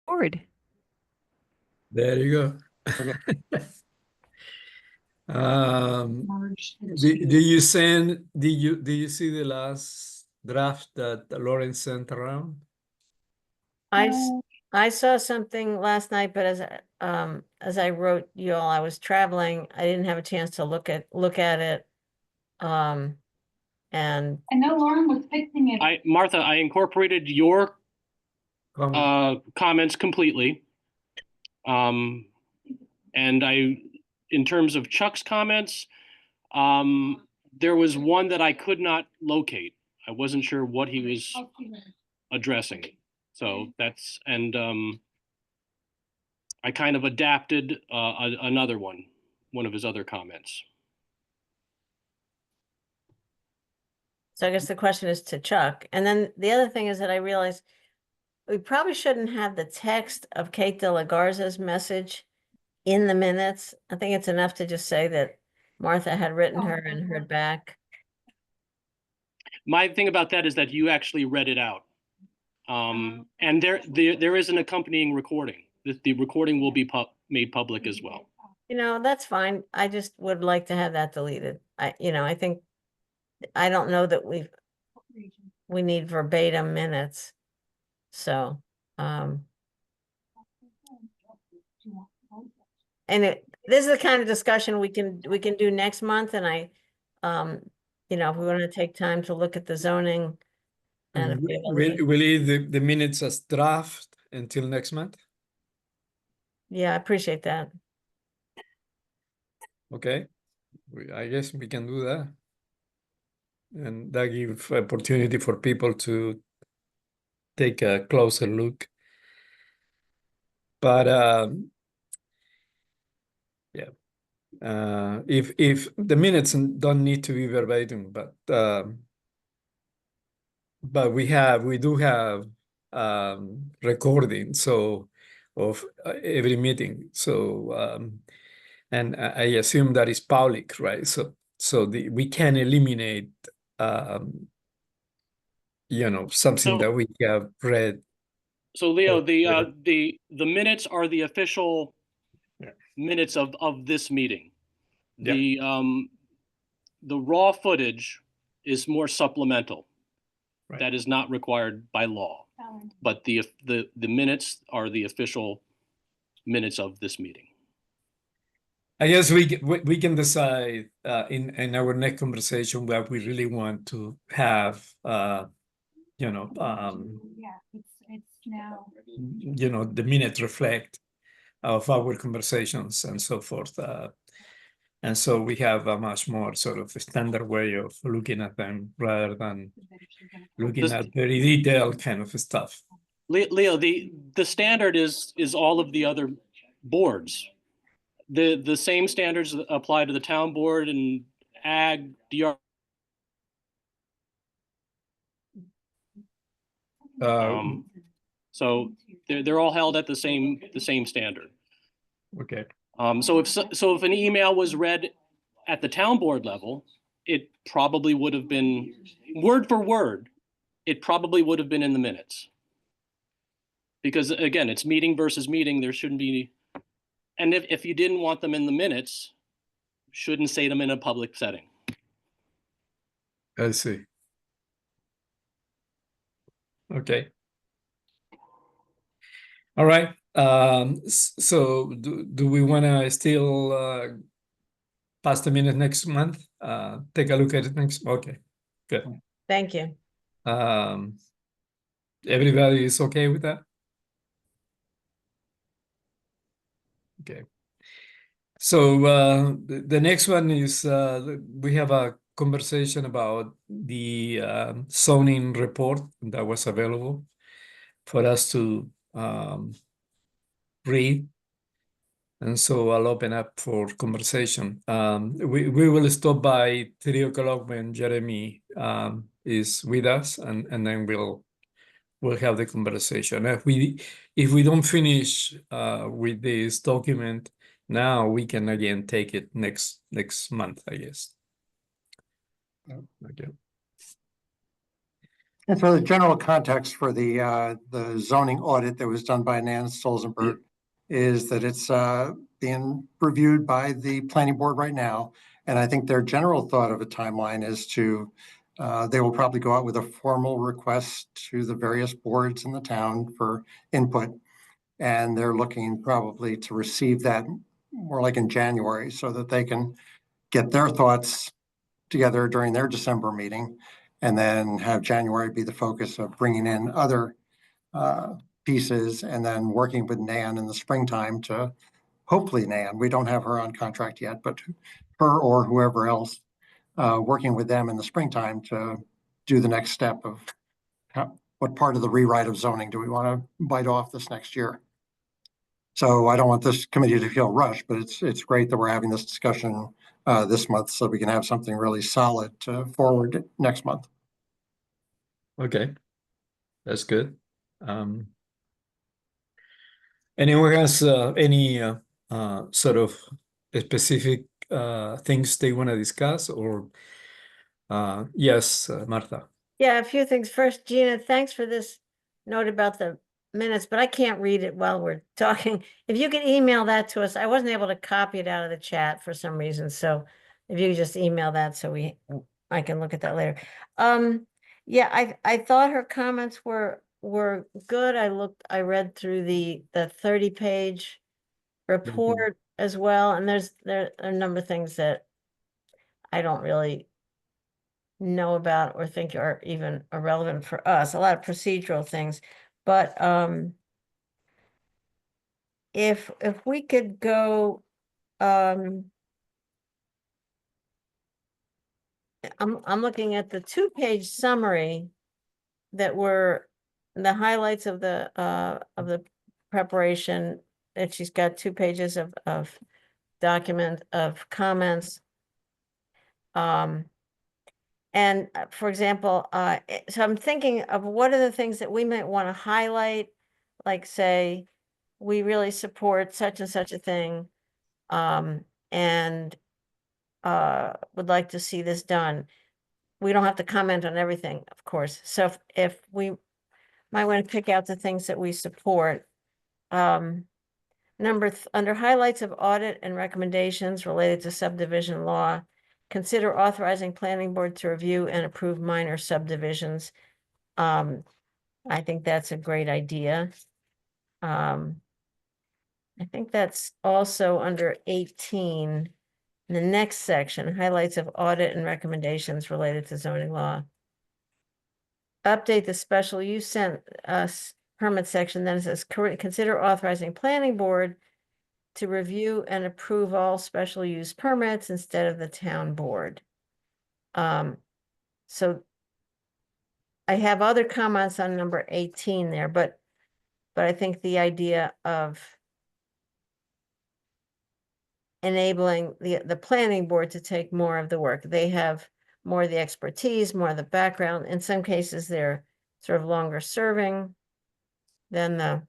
Board. There you go. Okay. Do you see the last draft that Lawrence sent around? I saw something last night, but as I wrote you all, I was traveling. I didn't have a chance to look at it. And I know Lauren was fixing it. Martha, I incorporated your Comment. comments completely. And in terms of Chuck's comments, there was one that I could not locate. I wasn't sure what he was addressing. So that's, and I kind of adapted another one of his other comments. so I guess the question is to Chuck. And then the other thing is that I realized we probably shouldn't have the text of Kate de la Garza's message in the minutes. I think it's enough to just say that Martha had written her and heard back. My thing about that is that you actually read it out. And there is an accompanying recording. The recording will be made public as well. You know, that's fine. I just would like to have that deleted. I think, I don't know that we need verbatim minutes. So, and this is the kind of discussion we can do next month. And if we want to take time to look at the zoning. And if we have We'll leave the minutes as draft until next month. yeah, I appreciate that. Okay, I guess we can do that. And that gives opportunity for people to take a closer look. But yeah, if the minutes don't need to be verbatim, but we do have recording of every meeting. So and I assume that is public, right? So we can eliminate something that we have read. So Leo, the minutes are the official minutes of this meeting. Yeah. The raw footage is more supplemental. Right. That is not required by law. But the minutes are the official minutes of this meeting. I guess we can decide in our next conversation what we really want to have. Yeah, it's now. The minutes reflect of our conversations and so forth. And so we have a much more sort of standard way of looking at them rather than looking at very detailed kind of stuff. Leo, the standard is all of the other boards. The same standards apply to the town board and ag, DR. So they're all held at the same standard. Okay. So if an email was read at the town board level, it probably would have been word for word. It probably would have been in the minutes. Because again, it's meeting versus meeting. There shouldn't be, and if you didn't want them in the minutes, shouldn't say them in a public setting. I see. Okay. All right. So do we want to still pass the minute next month? Take a look at it next. Okay. Good. Thank you. Everybody is okay with that? Okay. So the next one is we have a conversation about the zoning report that was available for us to read. And so I'll open up for conversation. We will stop by 3 o'clock when Jeremy is with us, and then we'll have the conversation. If we don't finish with this document now, we can again take it next month, I guess. Okay. And so the general context for the zoning audit that was done by Nan Stolzenberg is that it's being reviewed by the planning board right now. And I think their general thought of a timeline is to, they will probably go out with a formal request to the various boards in the town for input. And they're looking probably to receive that more like in January so that they can get their thoughts together during their December meeting. And then have January be the focus of bringing in other pieces and then working with Nan in the springtime to hopefully Nan, we don't have her on contract yet, but her or whoever else, working with them in the springtime to do the next step of what part of the rewrite of zoning do we want to bite off this next year? So I don't want this committee to feel rushed, but it's great that we're having this discussion this month so we can have something really solid to forward next month. Okay, that's good. Anyone has any sort of specific things they want to discuss or yes, Martha. Yeah, a few things. First, Gina, thanks for this note about the minutes, but I can't read it while we're talking. If you could email that to us, I wasn't able to copy it out of the chat for some reason. So if you could just email that so I can look at that later. Yeah, I thought her comments were good. I read through the 30-page report as well, and there are a number of things that I don't really know about or think are even irrelevant for us, a lot of procedural things. But if we could go, I'm looking at the 2-page summary that were the highlights of the preparation, and she's got 2 pages of document of comments. And for example, so I'm thinking of what are the things that we might want to highlight, like say, we really support such and such a thing, and would like to see this done. We don't have to comment on everything, of course. So if we might want to pick out the things that we support. Under highlights of audit and recommendations related to subdivision law, consider authorizing planning board to review and approve minor subdivisions. I think that's a great idea. I think that's also under 18. The next section, highlights of audit and recommendations related to zoning law. Update the special use permit section, then it says, consider authorizing planning board to review and approve all special use permits instead of the town board. So I have other comments on number 18 there, but I think the idea of enabling the planning board to take more of the work. They have more of the expertise, more of the background. In some cases, they're sort of longer serving than the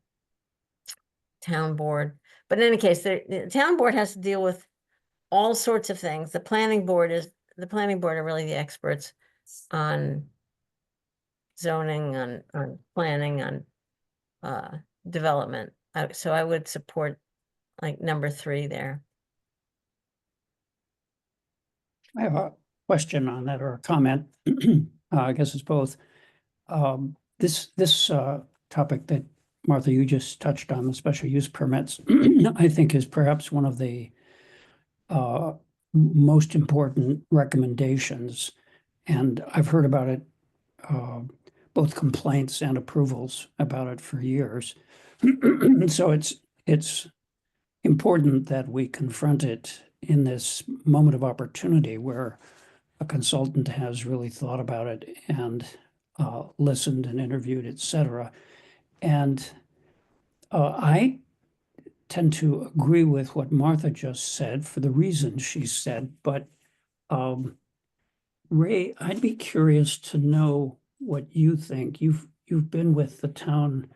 town board. But in any case, the town board has to deal with all sorts of things. The planning board are really the experts on zoning, on planning, on development. So I would support like number 3 there. I have a question on that or a comment. I guess it's both. This topic that Martha, you just touched on, the special use permits, I think is perhaps one of the most important recommendations. And I've heard about it, both complaints and approvals about it for years. So it's important that we confront it in this moment of opportunity where a consultant has really thought about it and listened and interviewed, et cetera. And I tend to agree with what Martha just said for the reasons she said, but Ray, I'd be curious to know what you think. You've been with the town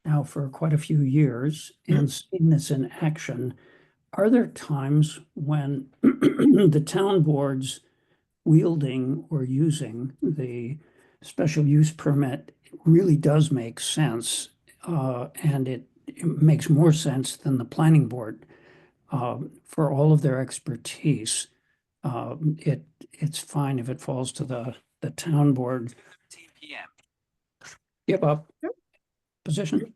now for quite a few years and seen this in action. Are there times when the town boards wielding or using the special use permit really does make sense. And it makes more sense than the planning board. For all of their expertise, it's fine if it falls to the town board. Give up position.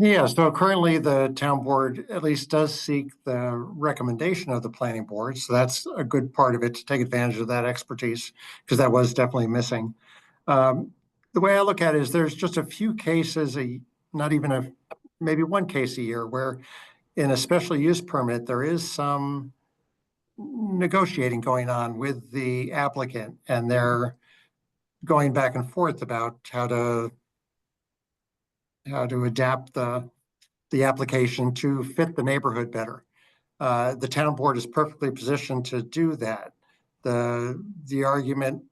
Yeah, so currently the town board at least does seek the recommendation of the planning board. So that's a good part of it, to take advantage of that expertise, because that was definitely missing. The way I look at it is there's just a few cases, not even maybe one case a year, where in a special use permit, there is some negotiating going on with the applicant, and they're going back and forth about how to adapt the application to fit the neighborhood better. The town board is perfectly positioned to do that. The argument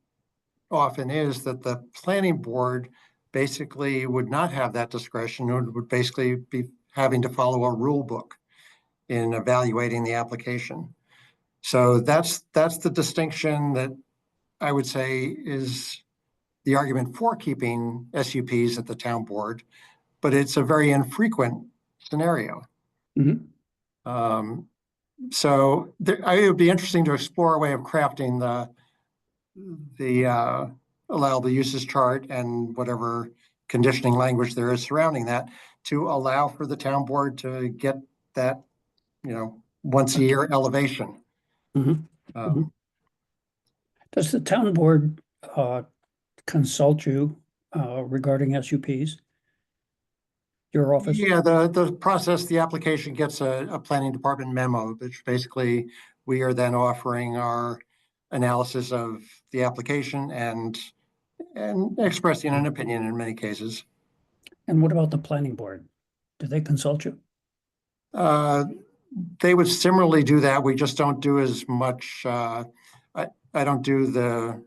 often is that the planning board basically would not have that discretion, and would basically be having to follow a rule book in evaluating the application. So that's the distinction that I would say is the argument for keeping SUPs at the town board, but it's a very infrequent scenario. Mhm. So it would be interesting to explore a way of crafting the allowable uses chart and whatever conditioning language there is surrounding that, to allow for the town board to get that, once a year elevation. Mhm. Um, Does the town board consult you regarding SUPs? Your office? Yeah, the process, the application gets a planning department memo, which basically we are then offering our analysis of the application and expressing an opinion in many cases. And what about the planning board? Do they consult you? They would similarly do that. We just don't do as much. I don't do the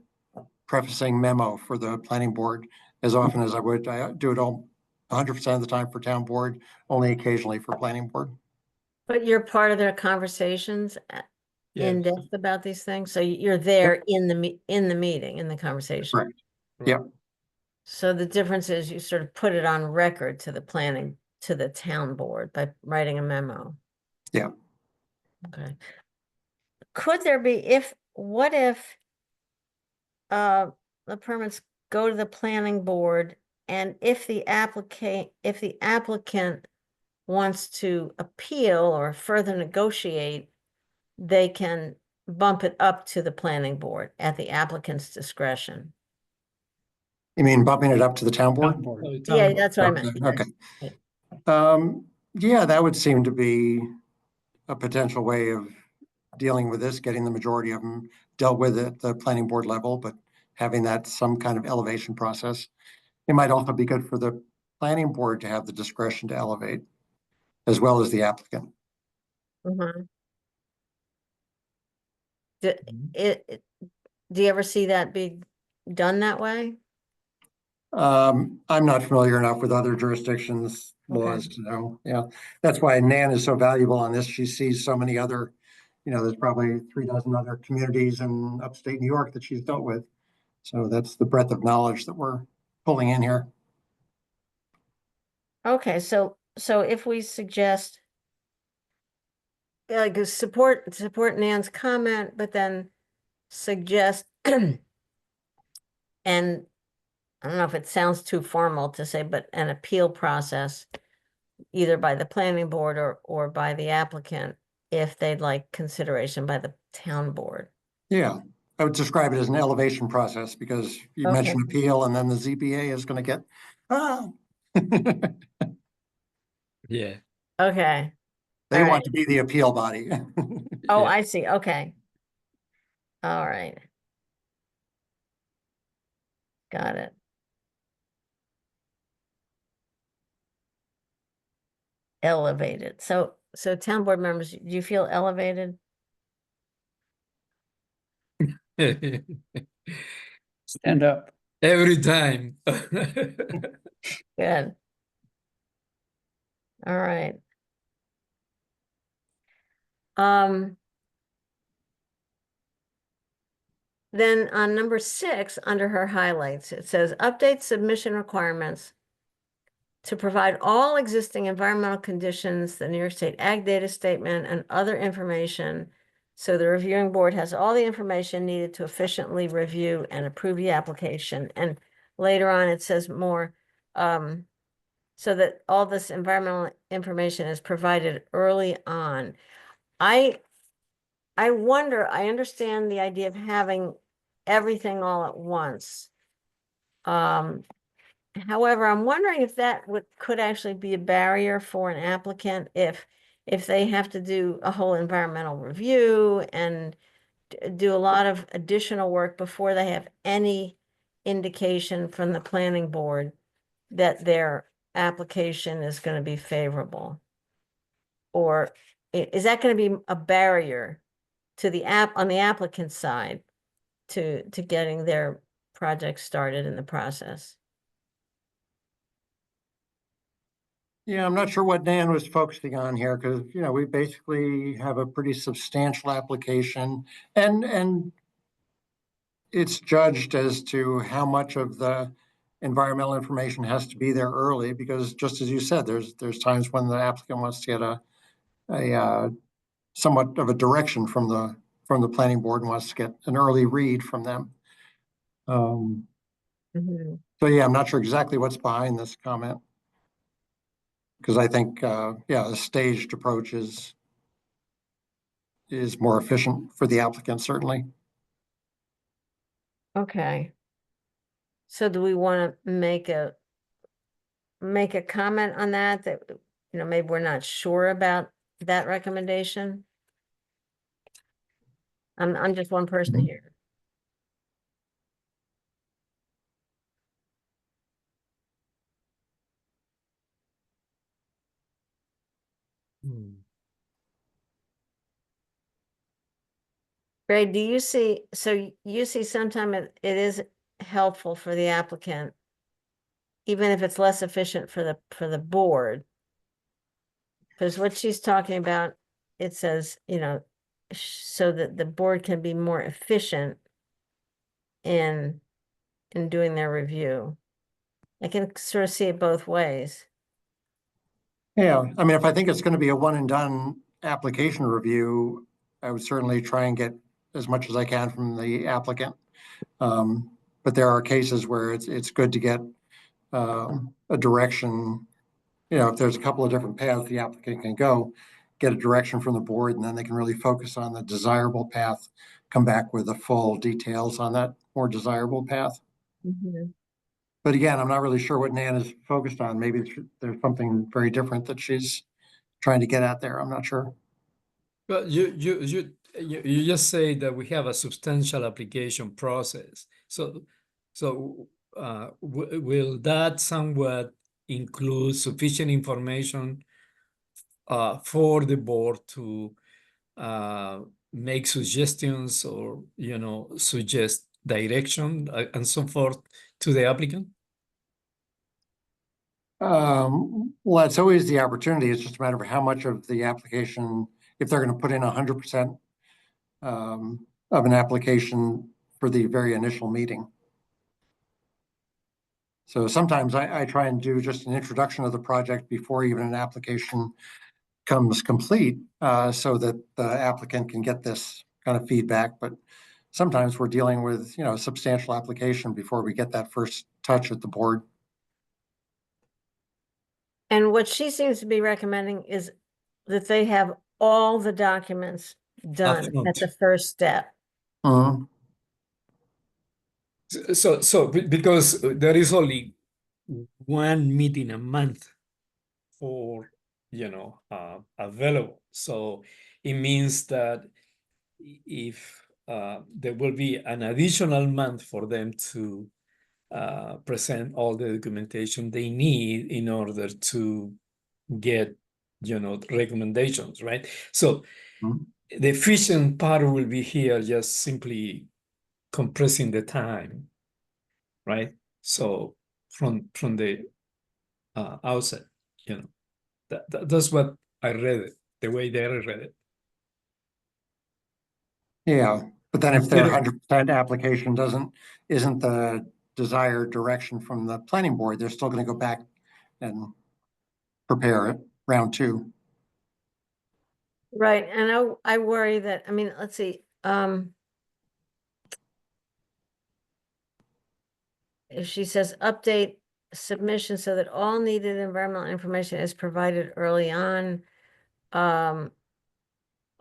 prefacing memo for the planning board as often as I would. I do it all 100% of the time for town board, only occasionally for planning board. But you're part of their conversations in Yes. depth about these things, so you're there in the meeting, in the conversation. Correct. Yep. So the difference is you sort of put it on record to the town board by writing a memo. Yeah. Okay. Could there be, what if the permits go to the planning board, and if the applicant wants to appeal or further negotiate, they can bump it up to the planning board at the applicant's discretion? You mean bumping it up to the town board? Town board. Yeah, that's what I meant. Okay. Yeah, that would seem to be a potential way of dealing with this, getting the majority of them dealt with at the planning board level, but having that some kind of elevation process. It might also be good for the planning board to have the discretion to elevate, as well as the applicant. Mhm. Do you ever see that be done that way? I'm not familiar enough with other jurisdictions' laws to know. Yeah, that's why Nan is so valuable on this. She sees so many other, there's probably 36 other communities in upstate New York that she's dealt with. So that's the breadth of knowledge that we're pulling in here. Okay, so if we suggest like support Nan's comment, but then suggest and I don't know if it sounds too formal to say, but an appeal process either by the planning board or by the applicant if they'd like consideration by the town board. Yeah, I would describe it as an elevation process, because you Okay. mentioned appeal and then the ZBA is going to get, Yeah. Okay. they All want right. to be the appeal body. Oh, Yeah. I see. Okay. All right. Got it. Elevated. So town board members, do you feel elevated? Stand up. Every time. Good. All right. then on number 6, under her highlights, it says update submission requirements to provide all existing environmental conditions, the New York State Ag Data Statement, and other information. So the reviewing board has all the information needed to efficiently review and approve the application. And later on, it says more, so that all this environmental information is provided early on. I wonder, I understand the idea of having everything all at once. However, I'm wondering if that could actually be a barrier for an applicant if they have to do a whole environmental review and do a lot of additional work before they have any indication from the planning board that their application is going to be favorable. Or is that going to be a barrier to the on the applicant side to getting their project started in the process? Yeah, I'm not sure what Dan was focusing on here because, we basically have a pretty substantial application and it's judged as to how much of the environmental information has to be there early because just as you said, there's times when the applicant wants to get a somewhat of a direction from the planning board and wants to get an early read from them. Mhm. So yeah, I'm not sure exactly what's behind this comment. Because I think, a staged approach is more efficient for the applicant, certainly. Okay. So do we want to make a comment on that, maybe we're not sure about that recommendation? I'm just one person Mhm. here. Ray, do you see, so you see sometime it is helpful for the applicant, even if it's less efficient for the board? Because what she's talking about, it says, so that the board can be more efficient in doing their review. I can sort of see it both ways. Yeah, I mean, if I think it's going to be a one and done application review, I would certainly try and get as much as I can from the applicant. But there are cases where it's good to get a direction. If there's a couple of different paths the applicant can go, get a direction from the board, and then they can really focus on the desirable path, come back with the full details on that more desirable path. Mhm. But again, I'm not really sure what Nan is focused on. Maybe there's something very different that she's trying to get at there. I'm not sure. Well, you just say that we have a substantial application process. So will that somewhat include sufficient information for the board to make suggestions or suggest direction and so forth to the applicant? Well, that's always the opportunity. It's just a matter of how much of the application, if they're going to put in 100% of an application for the very initial meeting. So sometimes I try and do just an introduction of the project before even an application comes complete, so that the applicant can get this kind of feedback. But sometimes we're dealing with, a substantial application before we get that first touch at the board. And what she seems to be recommending is that they have all the documents done at Upfront. the first step. Mhm. Because there is only one meeting a month for available, so it means that if there will be an additional month for them to present all the documentation they need in order to get recommendations, right? So Mhm. the efficient part will be here, just simply compressing the time, right? So from the outset, that's what I read it, the way they read it. Yeah, But then if their Yeah. 100% application isn't the desired direction from the planning board, they're still going to go back and prepare it, round 2. Right, and I worry that, I mean, let's see, if she says update submission so that all needed environmental information is provided early on,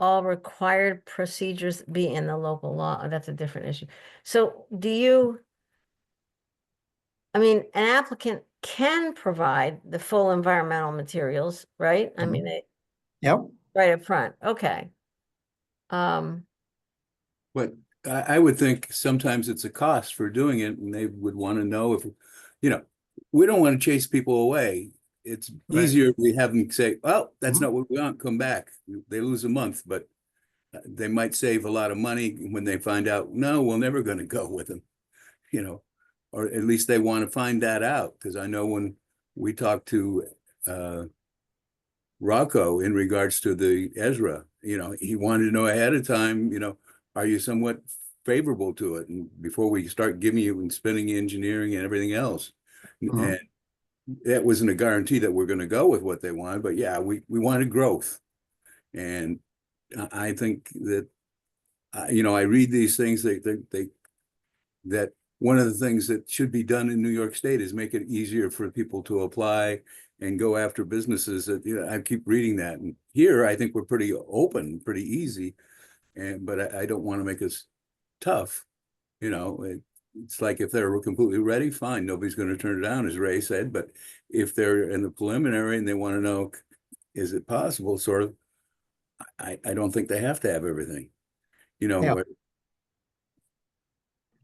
all required procedures be in the local law, that's a different issue. So I mean, an applicant can provide the full environmental materials, right? I mean, Yep. right up front, okay. But I would think sometimes it's a cost for doing it, and they would want to know if, we don't want to chase people away. It's Right. easier if we have them say, "Oh, that's Mhm. not what we want, come back." They lose a month, but they might save a lot of money when they find out, no, we're never going to go with them, or at least they want to find that out. Because I know when we talked to Rocco in regards to the Ezra, he wanted to know ahead of time, are you somewhat favorable to it? And before we start giving you and spending engineering and everything else. Mhm. And that wasn't a guarantee that we're going to go with what they wanted, but yeah, we wanted growth. And I think that, I read these things, that one of the things that should be done in New York State is make it easier for people to apply and go after businesses that, I keep reading that. And here, I think we're pretty open, pretty easy. But I don't want to make us tough. It's like if they're completely ready, fine, nobody's going to turn it down, as Ray said. But if they're in the preliminary and they want to know, is it possible, sort of, I don't think they have to have everything. Yeah.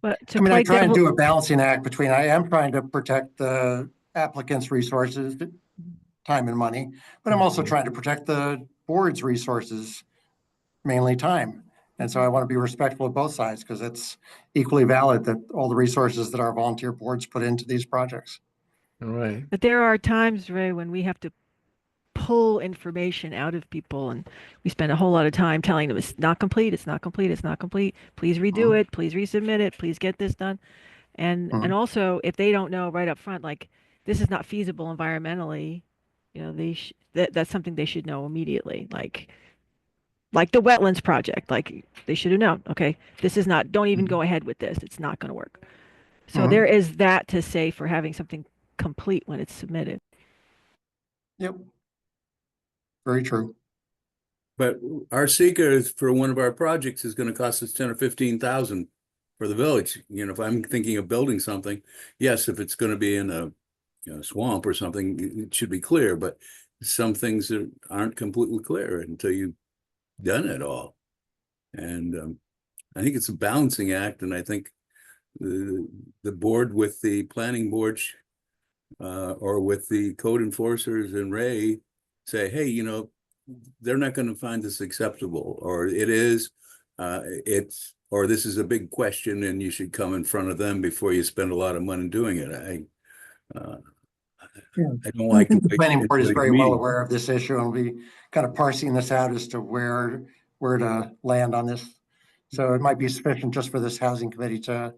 But I to mean, I play try and devil, do a balancing act between, I am trying to protect the applicant's resources, time and money, but I'm also trying to protect the board's resources, mainly time. And so I want to be respectful of both sides because it's equally valid that all the resources that our volunteer boards put into these projects. Right. but there are times, Ray, when we have to pull information out of people and we spend a whole lot of time telling them it's not complete, it's not complete, it's not complete. Please redo Mhm. it, please resubmit it, please get this done. And Mhm. also if they don't know right up front, like this is not feasible environmentally, that's something they should know immediately. Like the wetlands project, like they should have known, okay, this is not, don't even go ahead with this. It's not going to work. So Mhm. there is that to say for having something complete when it's submitted. Yep. Very true. But our seeker for one of our projects is going to cost us 10 or 15,000 for the village. If I'm thinking of building something, yes, if it's going to be in a swamp or something, it should be clear. But some things aren't completely clear until you've done it all. And I think it's a balancing act, and I think the board with the planning board or with the code enforcers and Ray say, hey, they're not going to find this acceptable, or it is, or this is a big question and you should come in front of them before you spend a lot of money doing it. I don't I like to think the planning board is very well meeting. aware of this issue and will be kind of parsing this out as to where to land on this. So it might be sufficient just for this housing committee to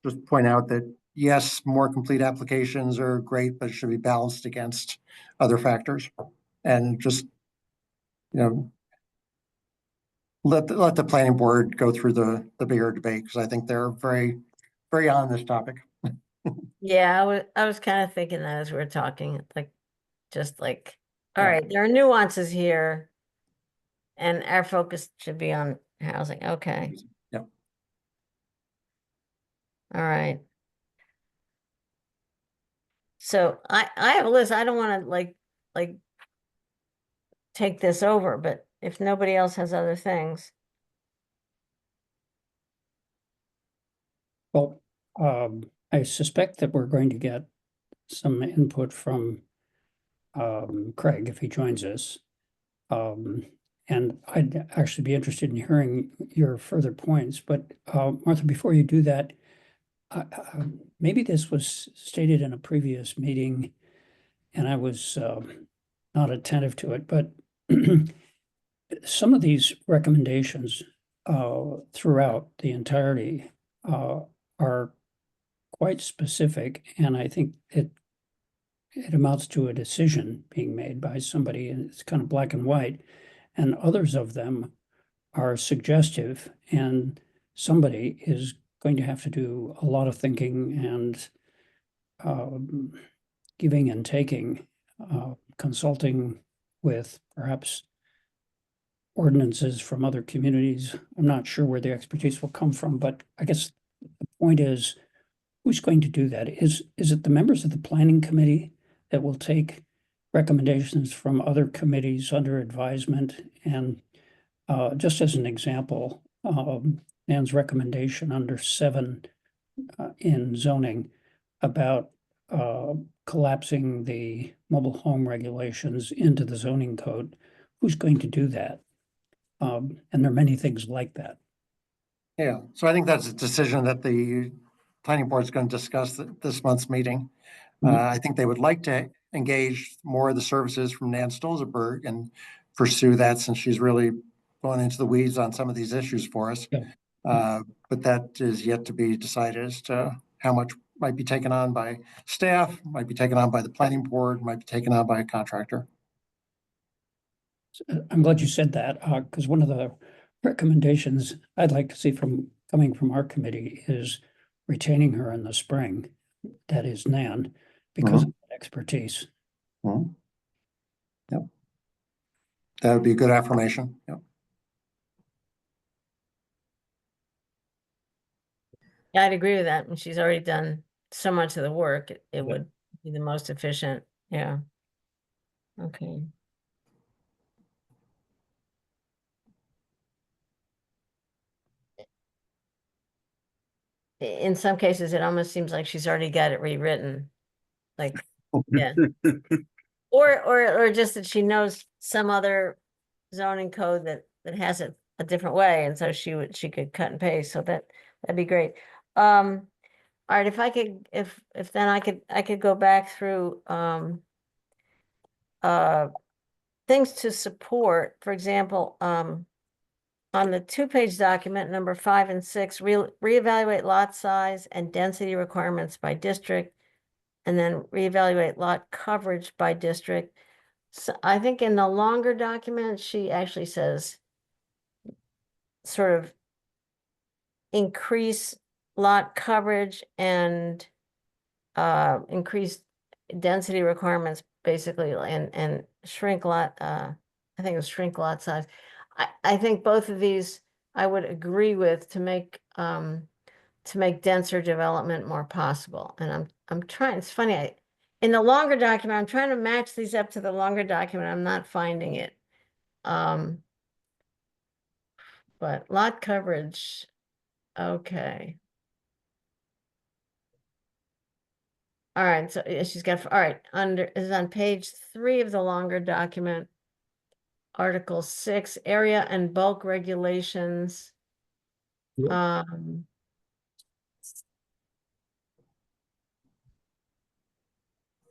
just point out that, yes, more complete applications are great, but it should be balanced against other factors. And just, let the planning board go through the bigger debate, because I think they're very, very on this topic. Yeah, I was kind of thinking that as we were talking, all right, there are nuances here. And our focus should be on housing, okay. Yep. All right. So I have a list, I don't want to like take this over, but if nobody else has other things. Well, I suspect that we're going to get some input from Craig if he joins us. And I'd actually be interested in hearing your further points. But Martha, before you do that, maybe this was stated in a previous meeting and I was not attentive to it, but some of these recommendations throughout the entirety are quite specific, and I think it amounts to a decision being made by somebody, and it's kind of black and white. And others of them are suggestive, and somebody is going to have to do a lot of thinking and giving and taking, consulting with perhaps ordinances from other communities. I'm not sure where the expertise will come from, but I guess the point is, who's going to do that? Is it the members of the planning committee that will take recommendations from other committees under advisement? And just as an example, Nan's recommendation under 7 in zoning about collapsing the mobile home regulations into the zoning code, who's going to do that? And there are many things like that. Yeah, so I think that's a decision that the planning board is going to discuss at this month's meeting. I think they would like to engage more of the services from Nan Stolzenberg and pursue that, since she's really going into the weeds on some of these issues for us. Yeah. But that is yet to be decided as to how much might be taken on by staff, might be taken on by the planning board, might be taken on by a contractor. I'm glad you said that, because one of the recommendations I'd like to see coming from our committee is retaining her in the spring. That is Nan, because of that expertise. Mhm. Yep. That would be a good affirmation. Yep. Yeah, I'd agree with that. And she's already done so much of the work. It would be the most efficient. Yeah. Okay. In some cases, it almost seems like she's already got it rewritten. Like, yeah. Or just that she knows some other zoning code that has it a different way, and so she could cut and paste. So that'd be great. All right, if I could, if then I could go back through things to support. For example, on the 2-page document, number 5 and 6, reevaluate lot size and density requirements by district, and then reevaluate lot coverage by district. So I think in the longer document, she actually says sort of increase lot coverage and increase density requirements basically, and shrink lot, I think it was shrink lot size. I think both of these I would agree with to make denser development more possible. And I'm trying, it's funny, in the longer document, I'm trying to match these up to the longer document. I'm not finding it. But lot coverage, okay. All right, so she's got, all right, is on page 3 of the longer document. Article 6, area and bulk regulations. Yep.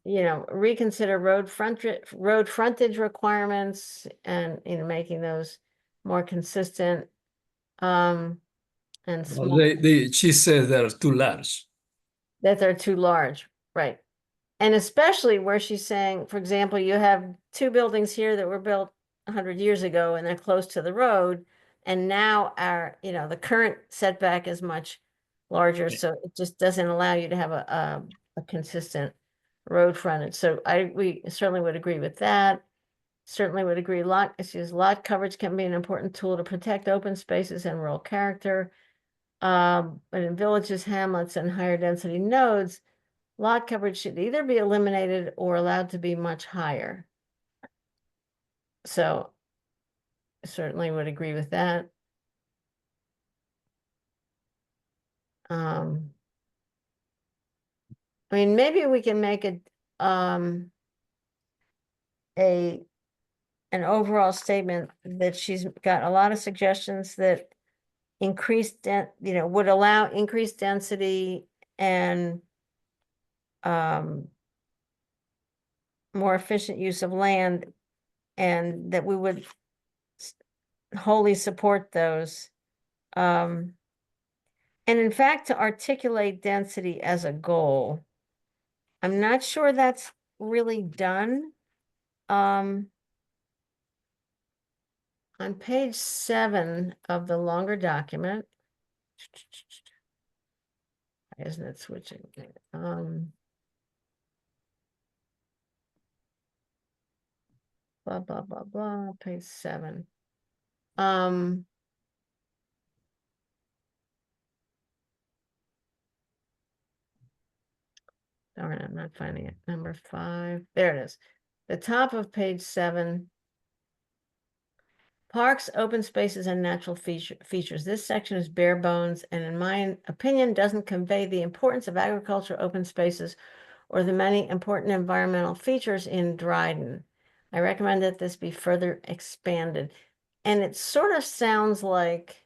You know, reconsider road frontage requirements, and making those more consistent. And Well, small, she says they're too large. that they're too large, right? And especially where she's saying, for example, you have 2 buildings here that were built 100 years ago and they're close to the road. And now the current setback is much larger, so it just doesn't allow you to have a consistent road frontage. So we certainly would agree with that. Certainly would agree. Lot coverage can be an important tool to protect open spaces and rural character. But in villages, hamlets, and higher density nodes, lot coverage should either be eliminated or allowed to be much higher. So certainly would agree with that. I mean, maybe we can make an overall statement that she's got a lot of suggestions that would allow increased density and more efficient use of land, and that we would wholly support those. And in fact, to articulate density as a goal, I'm not sure that's really done. On page 7 of the longer document, why isn't it switching? Blah, blah, blah, blah, page 7. Darn, I'm not finding it. Number 5, there it is. The top of page 7. Parks, open spaces, and natural features. This section is bare bones and in my opinion doesn't convey the importance of agriculture, open spaces, or the many important environmental features in Dryden. I recommend that this be further expanded. And it sort of sounds like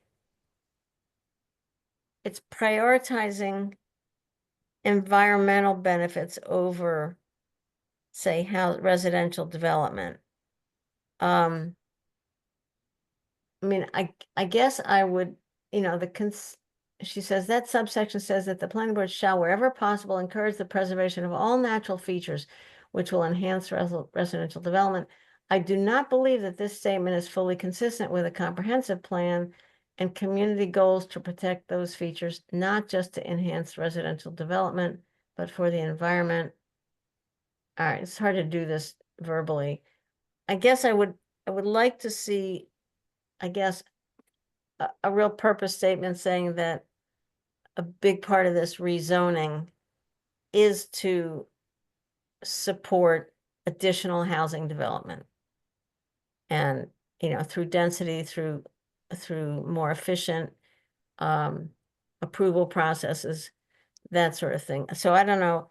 it's prioritizing environmental benefits over, say, residential development. I mean, I guess I would, you know, she says that subsection says that the planning board shall, wherever possible, encourage the preservation of all natural features which will enhance residential development. I do not believe that this statement is fully consistent with a comprehensive plan and community goals to protect those features, not just to enhance residential development, but for the environment. All right, it's hard to do this verbally. I guess I would like to see, I guess, a real purpose statement saying that a big part of this rezoning is to support additional housing development. And, you know, through density, through more efficient approval processes, that sort of thing. So I don't know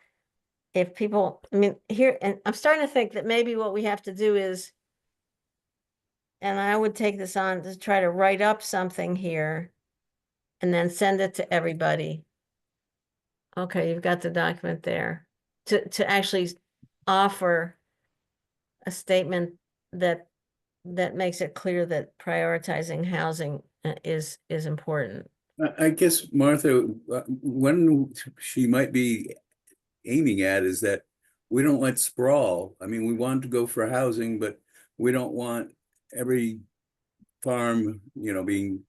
if people, I mean, here, and I'm starting to think that maybe what we have to do is, and I would take this on to try to write up something here and then send it to everybody. Okay, you've got the document there. To actually offer a statement that makes it clear that prioritizing housing is important. I guess, Martha, when she might be aiming at is that we don't let sprawl. I mean, we want to go for housing, but we don't want every farm, you know, being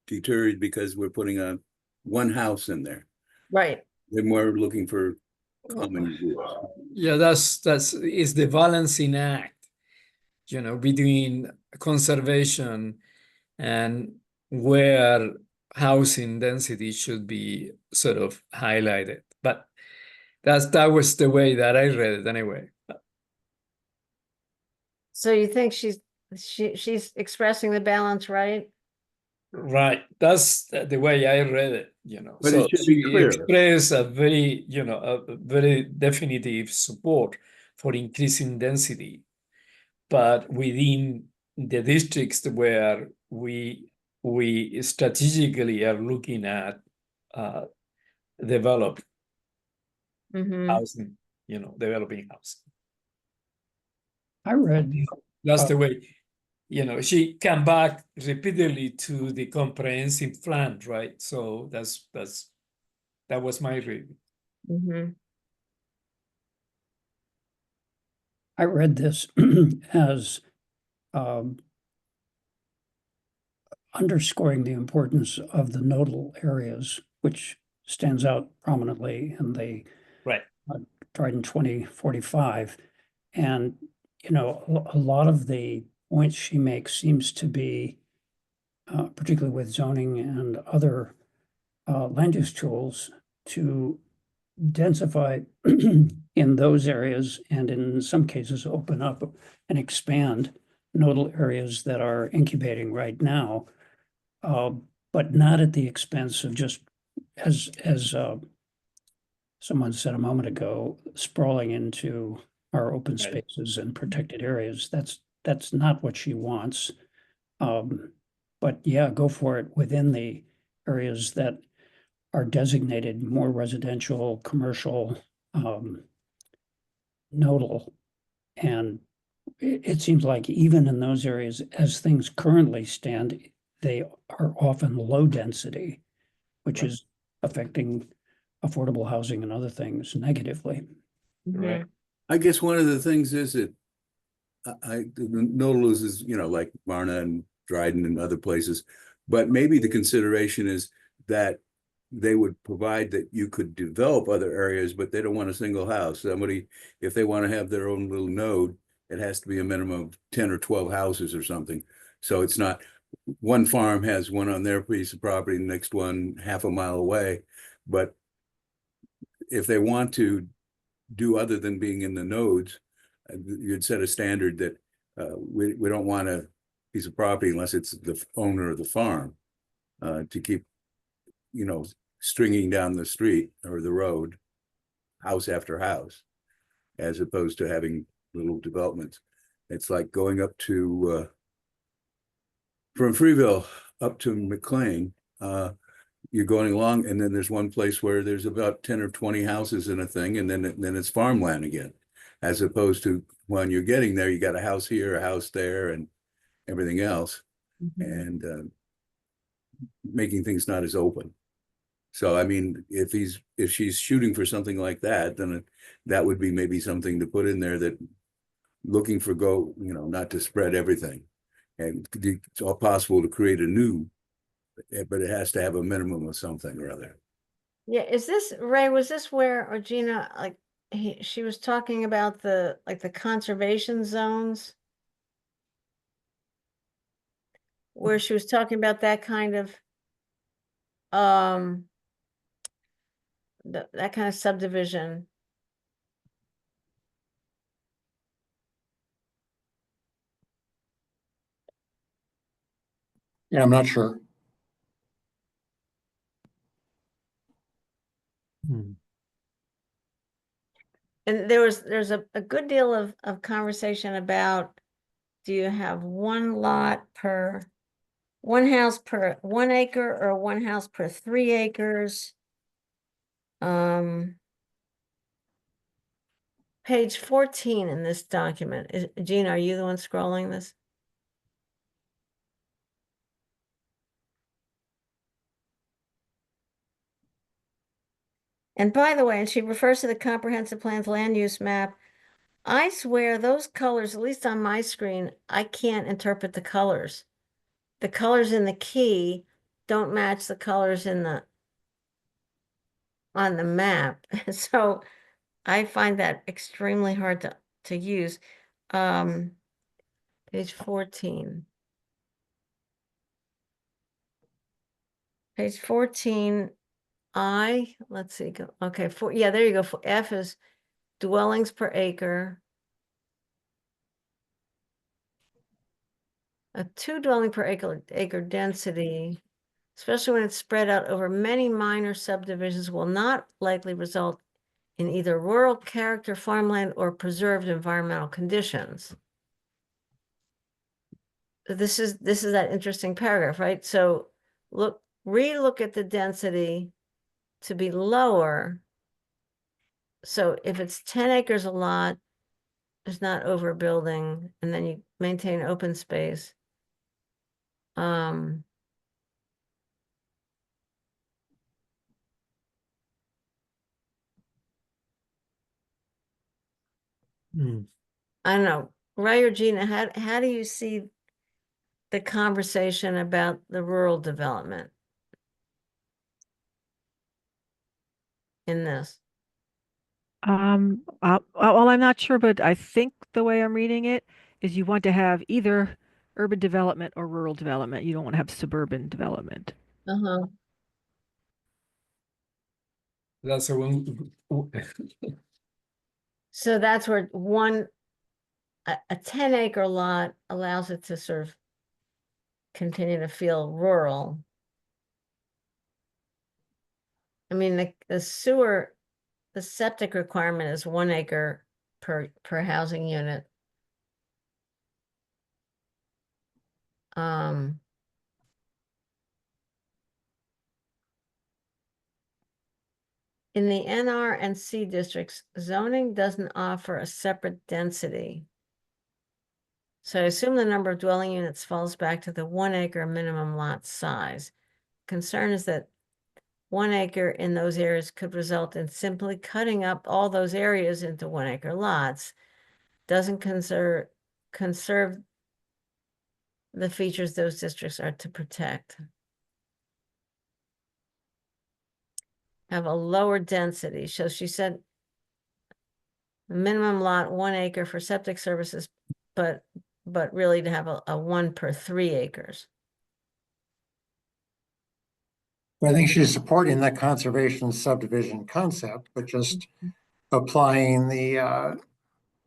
deterred because we're putting one house in there. Right. They're more looking for common use. Yeah, that's is the balancing act, you know, between conservation and where housing density should be sort of highlighted. But that was the way that I read it anyway. So you think she's expressing the balance, right? Right, that's the way I read it, you know. But so it should be she clear. expressed a very, you know, a very definitive support for increasing density, but within the districts where we strategically are looking at develop housing, you know, developing housing. I read, That's the way, you know, she came back repeatedly to the comprehensive plan, right? So that was my reading. I read this as underscoring the importance of the nodal areas, which stands out prominently in the Right. Dryden 2045. And, you know, a lot of the points she makes seems to be, particularly with zoning and other land use tools, to densify in those areas and in some cases open up and expand nodal areas that are incubating right now, but not at the expense of just, as someone said a moment ago, sprawling into our open spaces and protected areas. That's not what she wants. But yeah, go for it within the areas that are designated more residential, commercial, nodal. And it seems like even in those areas, as things currently stand, they are often low density, which Right. is affecting affordable housing and other things negatively. Right. I guess one of the things is that the Nautilus is, like Varna and Dryden and other places, but maybe the consideration is that they would provide that you could develop other areas, but they don't want a single house. Somebody, if they want to have their own little node, it has to be a minimum of 10 or 12 houses or something. So it's not one farm has one on their piece of property, the next one half a mile away. But if they want to do other than being in the nodes, you'd set a standard that we don't want a piece of property unless it's the owner of the farm to keep, stringing down the street or the road, house after house, as opposed to having little developments. It's like going up to from Freeville up to McLean. You're going along, and then there's one place where there's about 10 or 20 houses in a thing, and then it's farmland again, as opposed to when you're getting there, you got a house here, a house there, and everything else, and making things not as open. So, I mean, if she's shooting for something like that, then that would be maybe something to put in there, that looking for not to spread everything, and it's all possible to create a new, but it has to have a minimum of something or other. Yeah, is this, Ray, was this where, or Gina, like, she was talking about the conservation zones? Where she was talking about that kind of, that kind of subdivision. Yeah, I'm not sure. Hmm. And there's a good deal of conversation about, do you have one lot per, one house per 1 acre or one house per 3 acres? Page 14 in this document, Gina, are you the one scrolling this? And by the way, and she refers to the comprehensive plan's land use map. I swear those colors, at least on my screen, I can't interpret the colors. The colors in the key don't match the colors on the map. So I find that extremely hard to use. Page 14. Page 14, let's see, okay, yeah, there you go. F is dwellings per acre. A 2 dwelling per acre density, especially when it's spread out over many minor subdivisions, will not likely result in either rural character, farmland, or preserved environmental conditions. This is that interesting paragraph, right? So relook at the density to be lower. So if it's 10 acres a lot, it's not overbuilding, and then you maintain open space. Hmm. I don't know, Ray or Gina, how do you see the conversation about the rural development in this? Well, I'm not sure, but I think the way I'm reading it is you want to have either urban development or rural development. You don't want to have suburban development. Uh-huh. That's a one. So that's where a 10-acre lot allows it to sort of continue to feel rural. I mean, the sewer, the septic requirement is 1 acre per housing unit. In the NR and C districts, zoning doesn't offer a separate density. So I assume the number of dwelling units falls back to the 1 acre minimum lot size. Concern is that 1 acre in those areas could result in simply cutting up all those areas into 1 acre lots. Doesn't conserve the features those districts are to protect. Have a lower density. So she said minimum lot 1 acre for septic services, but really to have a 1 per 3 acres. I think she's supporting the conservation subdivision concept, but just applying the,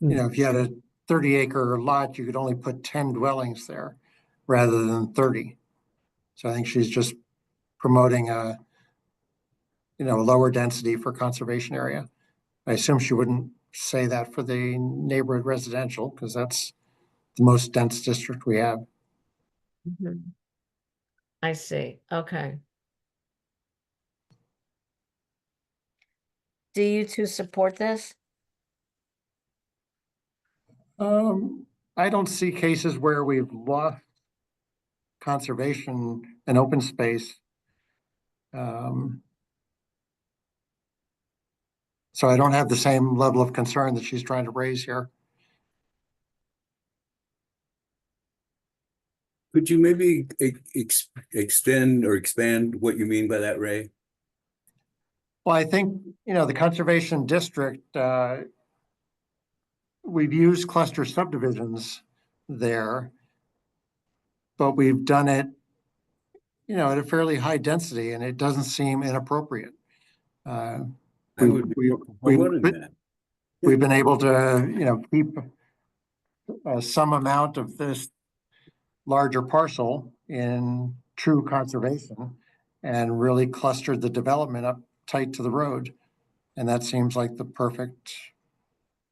if you had a 30-acre lot, you could only put 10 dwellings there rather than 30. So I think she's just promoting a lower density for conservation area. I assume she wouldn't say that for the neighborhood residential because that's the most dense district we have. I see. Okay. Do you two support this? I don't see cases where we've lost conservation and open space. So I don't have the same level of concern that she's trying to raise here. Could you maybe extend or expand what you mean by that, Ray? Well, I think, the conservation district, we've used cluster subdivisions there, but we've done it, at a fairly high density, and it doesn't seem inappropriate. I would be promoting that. We've been able to, keep some amount of this larger parcel in true conservation and really clustered the development up tight to the road. And that seems like the perfect,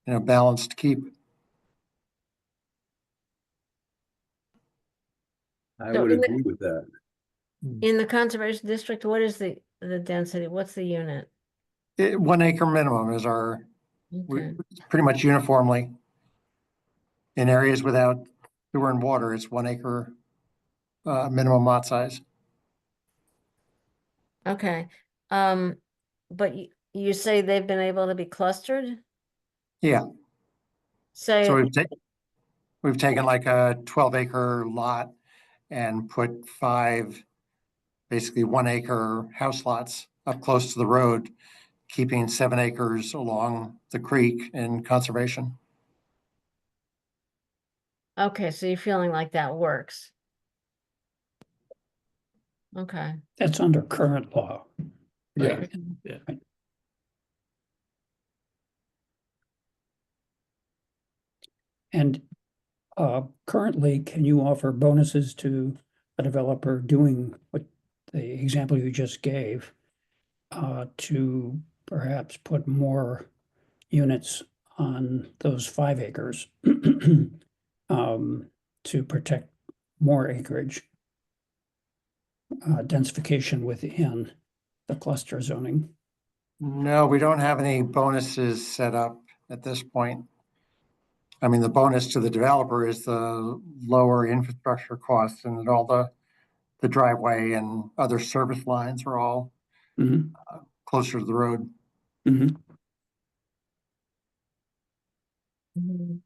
balance to keep. I So would in the- agree with that. In the conservation district, what is the density? What's the unit? 1 acre minimum is Okay. pretty much uniformly. In areas without sewer and water, it's 1 acre minimum lot size. Okay. But you say they've been able to be clustered? Yeah, so So, we've taken like a 12-acre lot and put 5, basically 1 acre house lots up close to the road, keeping 7 acres along the creek in conservation. okay, so you're feeling like that works. Okay. That's under current law. Yeah. Right. Yeah. Right. And currently, can you offer bonuses to a developer doing what the example you just gave to perhaps put more units on those 5 acres to protect more acreage, densification within the cluster zoning? No, we don't have any bonuses set up at this point. I mean, the bonus to the developer is the lower infrastructure costs and all the driveway and other service lines are all Mhm, closer to the road. mhm. Mhm.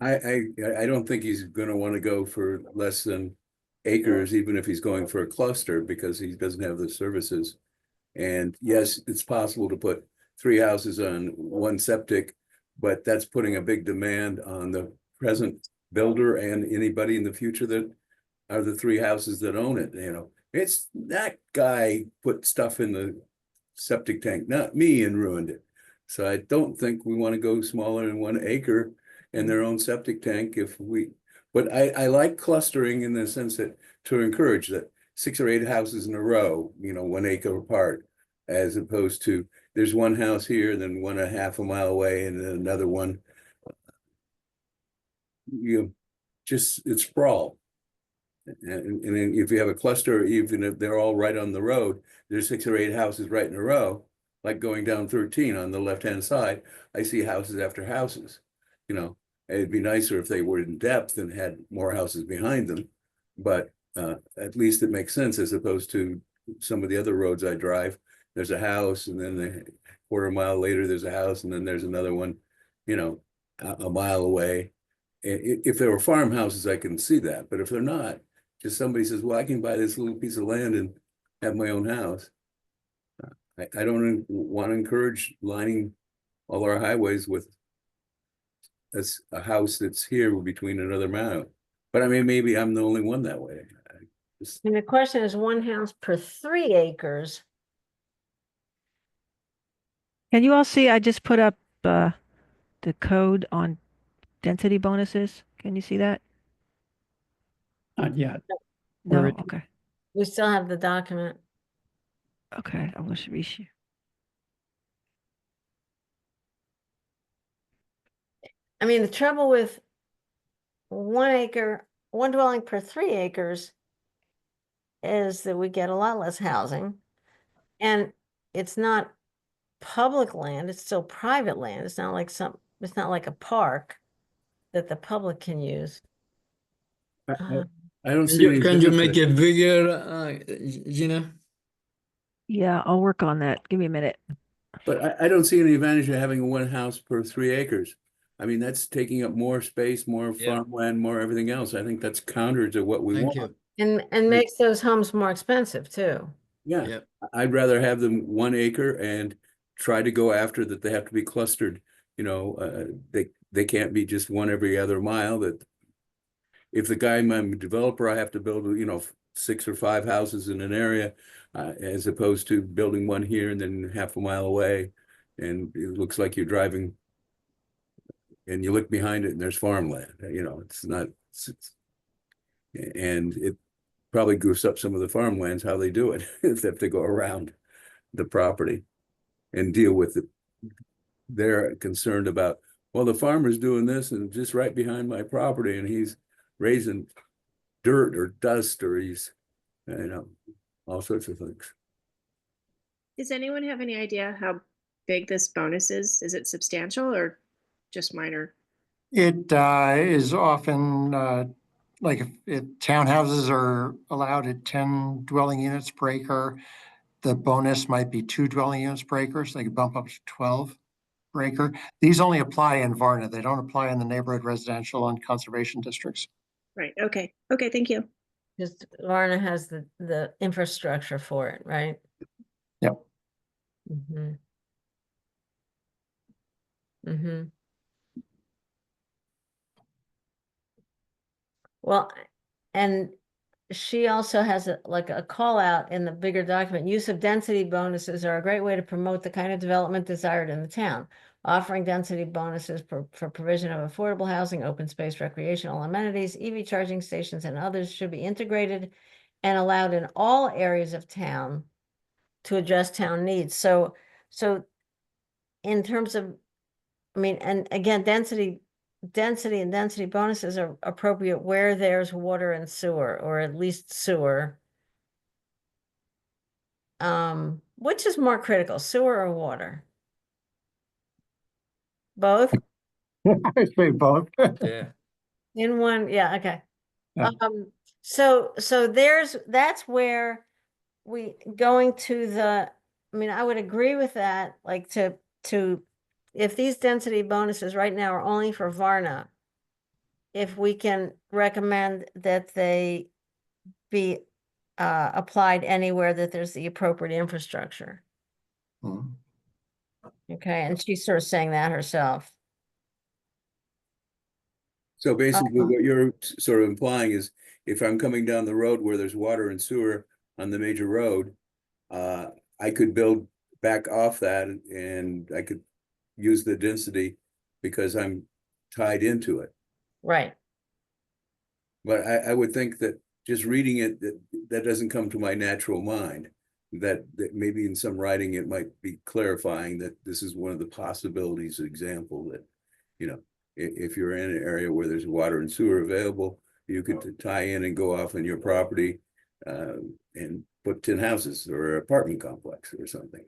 I don't think he's gonna want to go for less than acres, even if he's going for a cluster, because he doesn't have the services. And yes, it's possible to put 3 houses on 1 septic, but that's putting a big demand on the present builder and anybody in the future that are the 3 houses that own it, It's that guy put stuff in the septic tank, not me, and ruined it. So I don't think we want to go smaller than 1 acre in their own septic tank but I like clustering in the sense that to encourage that 6 or 8 houses in a row, 1 acre apart, as opposed to there's 1 house here, then 1.5 mile away, and then another one. It's sprawl. And then if you have a cluster, even if they're all right on the road, there's 6 or 8 houses right in a row, like going down 13 on the left-hand side. I see houses after houses, It'd be nicer if they were in depth and had more houses behind them, but at least it makes sense as opposed to some of the other roads I drive. There's a house, and then a quarter mile later, there's a house, and then there's another one, you know, a mile away. If there were farmhouses, I can see that, but if they're not, just somebody says, well, I can buy this little piece of land and have my own house. I don't want to encourage lining all our highways with a house that's here between another mile. But I mean, maybe I'm the only one that way. And the question is 1 house per 3 acres. Can you all see, I just put up the code on density bonuses. Can you see that? Not yet. No, Where it- okay. We still have the document. Okay, I wish we should. I mean, the trouble with 1 dwelling per 3 acres is that we get a lot less housing. And it's not public land, it's still private land. It's not like a park that the public can use. I don't Can see you, any can you make benefit. it bigger, Gina? Yeah, I'll work on that. Give me a minute. But I don't see any advantage of having 1 house per 3 acres. I mean, that's taking up more space, more Yeah. farmland, more everything else. I think that's counter to what we Thank want. you. And makes those homes more expensive too. Yeah, Yep. I'd rather have them 1 acre and try to go after that. They have to be clustered, you know, they can't be just one every other mile. That if I'm a developer, I have to build, you know, 6 or 5 houses in an area, as opposed to building one here and then half a mile away. And it looks like you're driving and you look behind it and there's farmland, you know, it's not, and it probably goofs up some of the farmlands, how they do it, if they have to go around the property and deal with it. They're concerned about, well, the farmer's doing this and just right behind my property and he's raising dirt or dust or he's, you know, all sorts of things. Does anyone have any idea how big this bonus is? Is it substantial or just minor? It is often like if townhouses are allowed at 10 dwelling units per acre, the bonus might be 2 dwelling units per acre, so they could bump up to 12 per acre. These only apply in Varna. They don't apply in the neighborhood residential and conservation districts. Right. Okay. Okay. Thank you. Just Varna has the infrastructure for it, right? Yep. Mm-hmm. Mm-hmm. Well, and she also has a call out in the bigger document. Use of density bonuses are a great way to promote the kind of development desired in the town. Offering density bonuses for provision of affordable housing, open space, recreational amenities, EV charging stations, and others should be integrated and allowed in all areas of town to address town needs. So in terms of, I mean, and again, density and density bonuses are appropriate where there's water and sewer, or at least sewer. Which is more critical, sewer or water? Both? I say both. Yeah. In one, yeah, okay. Yeah. So that's where we going to the, I mean, I would agree with that, like to if these density bonuses right now are only for Varna, if we can recommend that they be applied anywhere that there's the appropriate infrastructure. Mhm. Okay, and she's sort of saying that herself. So basically what you're sort of implying is if I'm coming down the road where there's water and sewer on the major road, I could build back off that and I could use the density because I'm tied into it. Right. But I would think that just reading it, that doesn't come to my natural mind. That maybe in some writing, it might be clarifying that this is one of the possibilities example that, you know, if you're in an area where there's water and sewer available, you could tie in and go off on your property and put 10 houses or an apartment complex or something.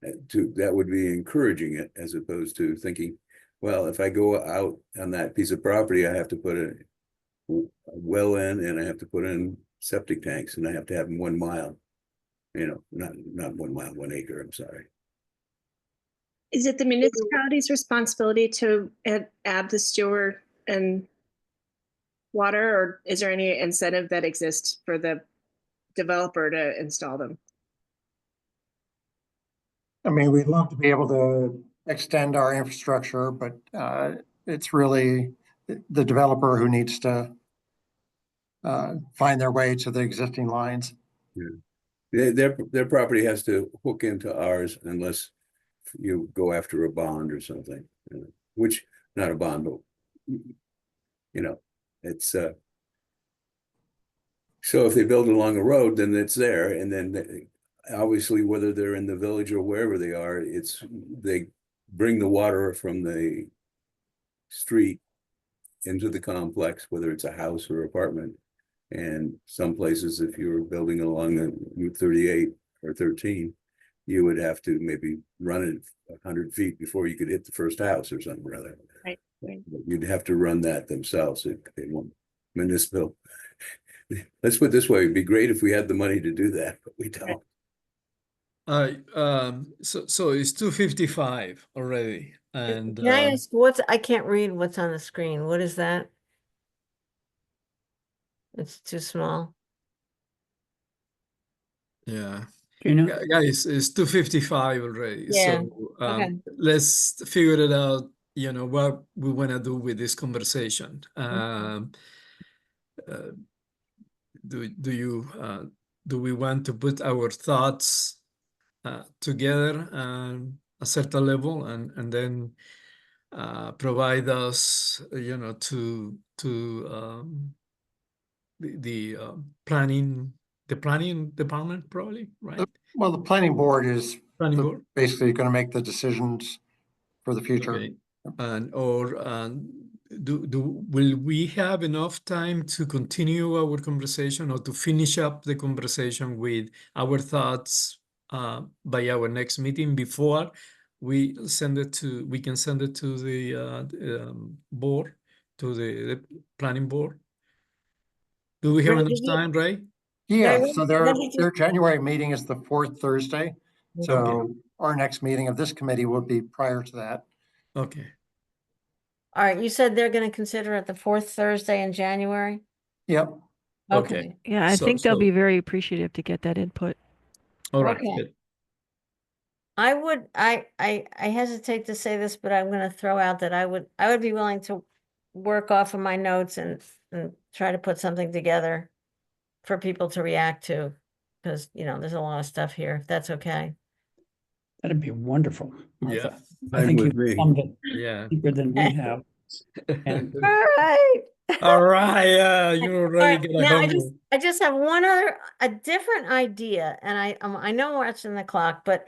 That would be encouraging it as opposed to thinking, Well, if I go out on that piece of property, I have to put a well in, and I have to put in septic tanks, and I have to have them 1 mile. You know, not 1 mile, 1 acre, I'm sorry. Is it the municipality's responsibility to add the sewer and water, or is there any incentive that exists for the developer to install them? I mean, we'd love to be able to extend our infrastructure, but it's really the developer who needs to find their way to the existing lines. Their property has to hook into ours unless you go after a bond or something, which, not a bond, but, you know, it's, so if they build along a road, then it's there, and then obviously, whether they're in the village or wherever they are, they bring the water from the street into the complex, whether it's a house or apartment. And some places, if you're building along the Route 38 or 13, you would have to maybe run it 100 feet before you could hit the first house or something rather. Right. You'd have to run that themselves. They won't municipal. Let's put it this way, it'd be great if we had the money to do that, but we don't. So it's 2:55 already, and Can I ask I can't read what's on the screen. What is that? It's too small. yeah. You know, Guys, it's 2:55 already. Yeah, So okay. let's figure it out, you know, what we want to do with this conversation. Do we want to put our thoughts together a certain level and then provide us, you know, to the planning department, probably, right? Well, the planning board is Planning board. basically going to make the decisions for the future. Okay. And or will we have enough time to continue our conversation or to finish up the conversation with our thoughts by our next meeting before we can send it to the board, to the planning board? Do we have Ray, enough did you- time, Ray? Yeah, Ray, so let me their January meeting is the 4th Thursday. Okay. So our next meeting of this committee will be prior to that. Okay. All right, you said they're gonna consider it the 4th Thursday in January? Yep. Okay. Yeah, I So- think they'll so- be very appreciative to get that input. All right. Okay. Good. I hesitate to say this, but I'm gonna throw out that I would be willing to work off of my notes and try to put something together for people to react to, because, you know, there's a lot of stuff here, if that's okay. that'd be wonderful, Martha. Yeah. I Fine think with you've me. plumbed it Yeah. deeper than we have. And All right. All right. You All already right, get a now homework. I just have a different idea, and I know we're watching the clock, but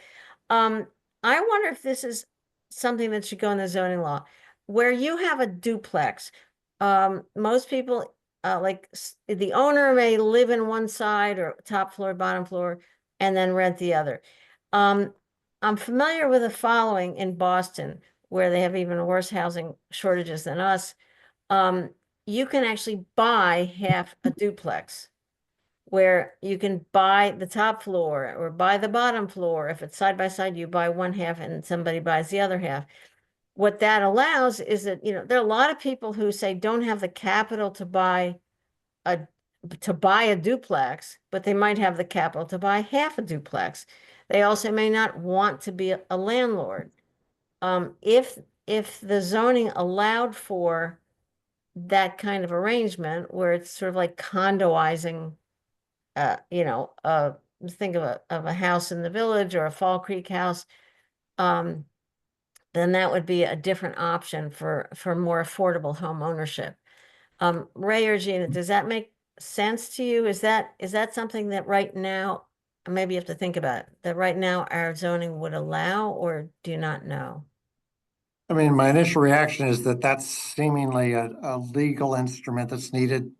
I wonder if this is something that should go in the zoning law, where you have a duplex. Most people, the owner may live in one side or top floor, bottom floor, and then rent the other. I'm familiar with the following in Boston, where they have even worse housing shortages than us. You can actually buy half a duplex, where you can buy the top floor or buy the bottom floor. If it's side by side, you buy one half and somebody buys the other half. What that allows is that, you know, there are a lot of people who say don't have the capital to buy a duplex, but they might have the capital to buy half a duplex. They also may not want to be a landlord. If the zoning allowed for that kind of arrangement, where it's sort of like condoizing, you know, think of a house in the village or a Fall Creek house, then that would be a different option for more affordable home ownership. Ray or Gina, does that make sense to you? Is that something that right now, maybe you have to think about it, that right now our zoning would allow, or do you not know? I mean, my initial reaction is that that's seemingly a legal instrument that's needed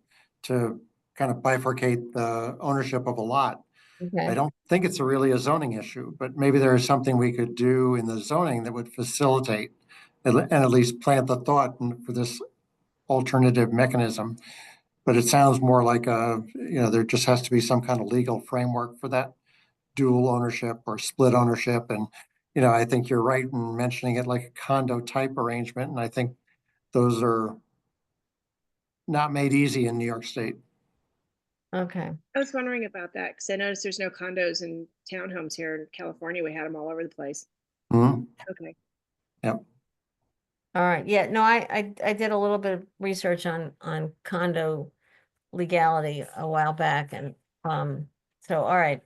to kind of bifurcate the ownership of a lot. I Okay, don't think it's really a zoning issue, but maybe there is something we could do in the zoning that would facilitate and at least plant the thought for this alternative mechanism. But it sounds more like there just has to be some kind of legal framework for that dual ownership or split ownership. And, I think you're right in mentioning it like a condo type arrangement. And I think those are not made easy in New York State. Okay. I was wondering about that because I noticed there's no condos and townhomes here in California. We had them all over the place. Mhm. Okay. All right. Yeah, no, I did a little bit of research on condo legality a while back, and so all right.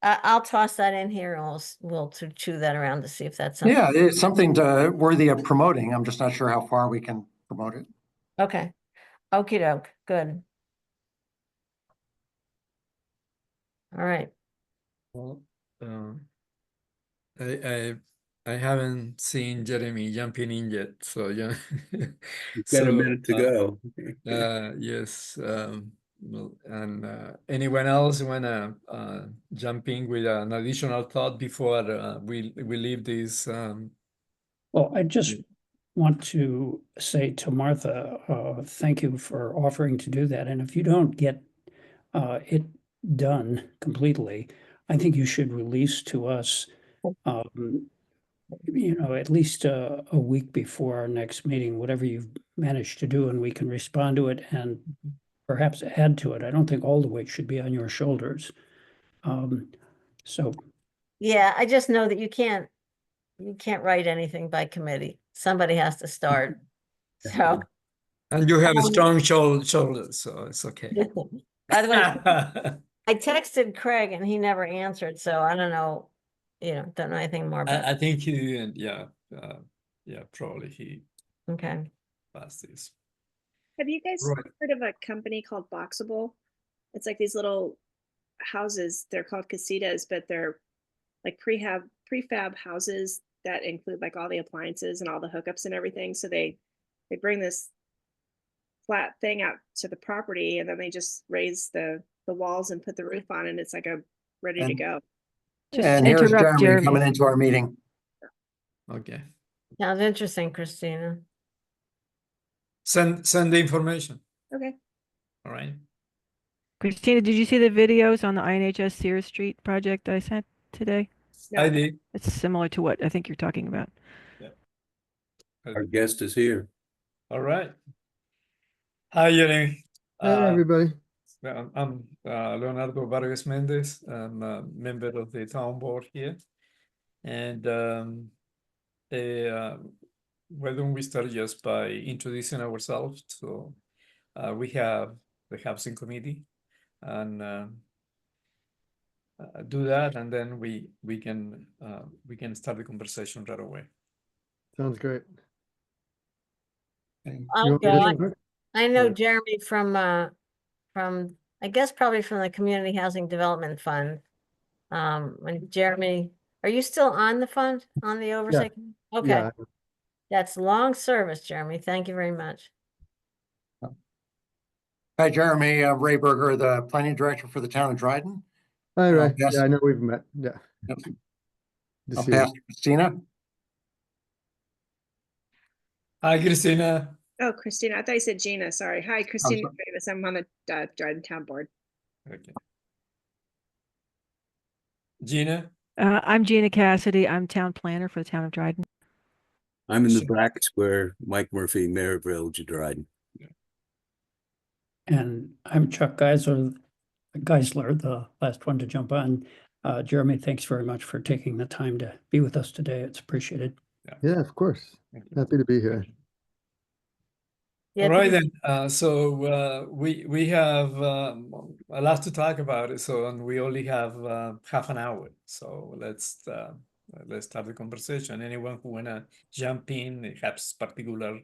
I'll toss that in here and we'll chew that around to see if that's something. Yeah, it's something worthy of promoting. I'm just not sure how far we can promote it. Okay. Okey doke. Good. All right. Well, I haven't seen Jeremy jumping in yet, so yeah. You've got a minute to go. Yes. Well, and anyone else wanna jump in with an additional thought before we leave this? Well, I just want to say to Martha, thank you for offering to do that. And if you don't get it done completely, I think you should release to us, at least a week before our next meeting, whatever you've managed to do, and we can respond to it and perhaps add to it. I don't think all the weight should be on your shoulders. So Yeah, I just know that you can't write anything by committee. Somebody has to start. So. And you have a strong shoulders, so it's okay. By the way, I texted Craig and he never answered, so I don't know, don't know anything more about I it. think he didn't. Yeah, probably he Okay. passed this. Have you guys Right. heard of a company called Boxable? It's like these little houses. They're called casitas, but they're like prefab houses that include like all the appliances and all the hookups and everything. So they bring this flat thing out to the property and then they just raise the walls and put the roof on and it's like ready to And- go. Just And here's interrupt Jeremy coming into our meeting. Okay. Sounds interesting, Christina. Send the information. Okay. All right. Christina, did you see the videos on the INHS Sears Street project that I sent today? No. I did. It's similar to what I think you're talking about. Our guest is here. All right. Hi, Jeremy. Hey, everybody. I'm Leonardo Vargas Mendez. I'm a member of the town board here. And why don't we start just by introducing ourselves? So we have the housing committee and do that, and then we can start the conversation right away. Sounds great. I'll You want me go. to start? I know Yeah. Jeremy from I guess probably from the Community Housing Development Fund. And Jeremy, are you still on the fund, on the oversight? Okay, Yeah, that's long service, Jeremy. Thank you very much. Hi, Jeremy, Ray Berger, the planning director for the town of Dryden. hi, Ray. yes. Yeah, I know we've met. Yeah. Yep. Good to I'll see you. pass to Christina. Hi, Christina. Oh, Christina. I thought you said Gina. Sorry. Hi, Christina sorry. Davis. I'm on the Dryden Town Board. Okay. Gina. I'm Gina Cassidy. I'm town planner for the town of Dryden. I'm in the Sure. black square, Mike Murphy, Mayor of Village of Dryden. And I'm Chuck Geisler, the last one to jump on. Jeremy, thanks very much for taking the time to be with us today. It's appreciated. Yeah, of course. Thank you. Happy to be here. Yeah, All right because- then. So we have a lot to talk about. So and we only have half an hour. So let's start the conversation. Anyone who wanna jump in, has particular,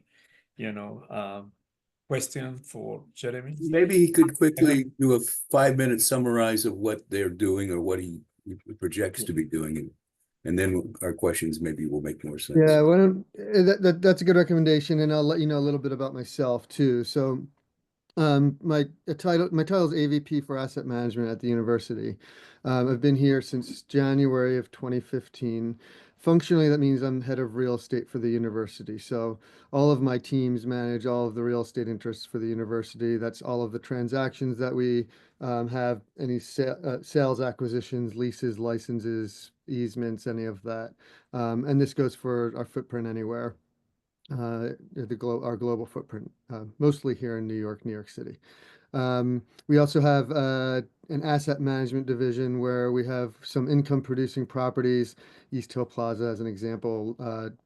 question for Jeremy? Maybe he could quickly do a 5-minute summarize of what they're doing or what he projects to be doing. And then our questions maybe will make more sense. Yeah, that's a good recommendation, and I'll let you know a little bit about myself too. So, my title is AVP for Asset Management at the university. I've been here since January of 2015. Functionally, that means I'm head of real estate for the university. So all of my teams manage all of the real estate interests for the university. That's all of the transactions that we have, any sales, acquisitions, leases, licenses, easements, any of that. And this goes for our footprint anywhere, our global footprint, mostly here in New York City. We also have an asset management division where we have some income producing properties. East Hill Plaza as an example,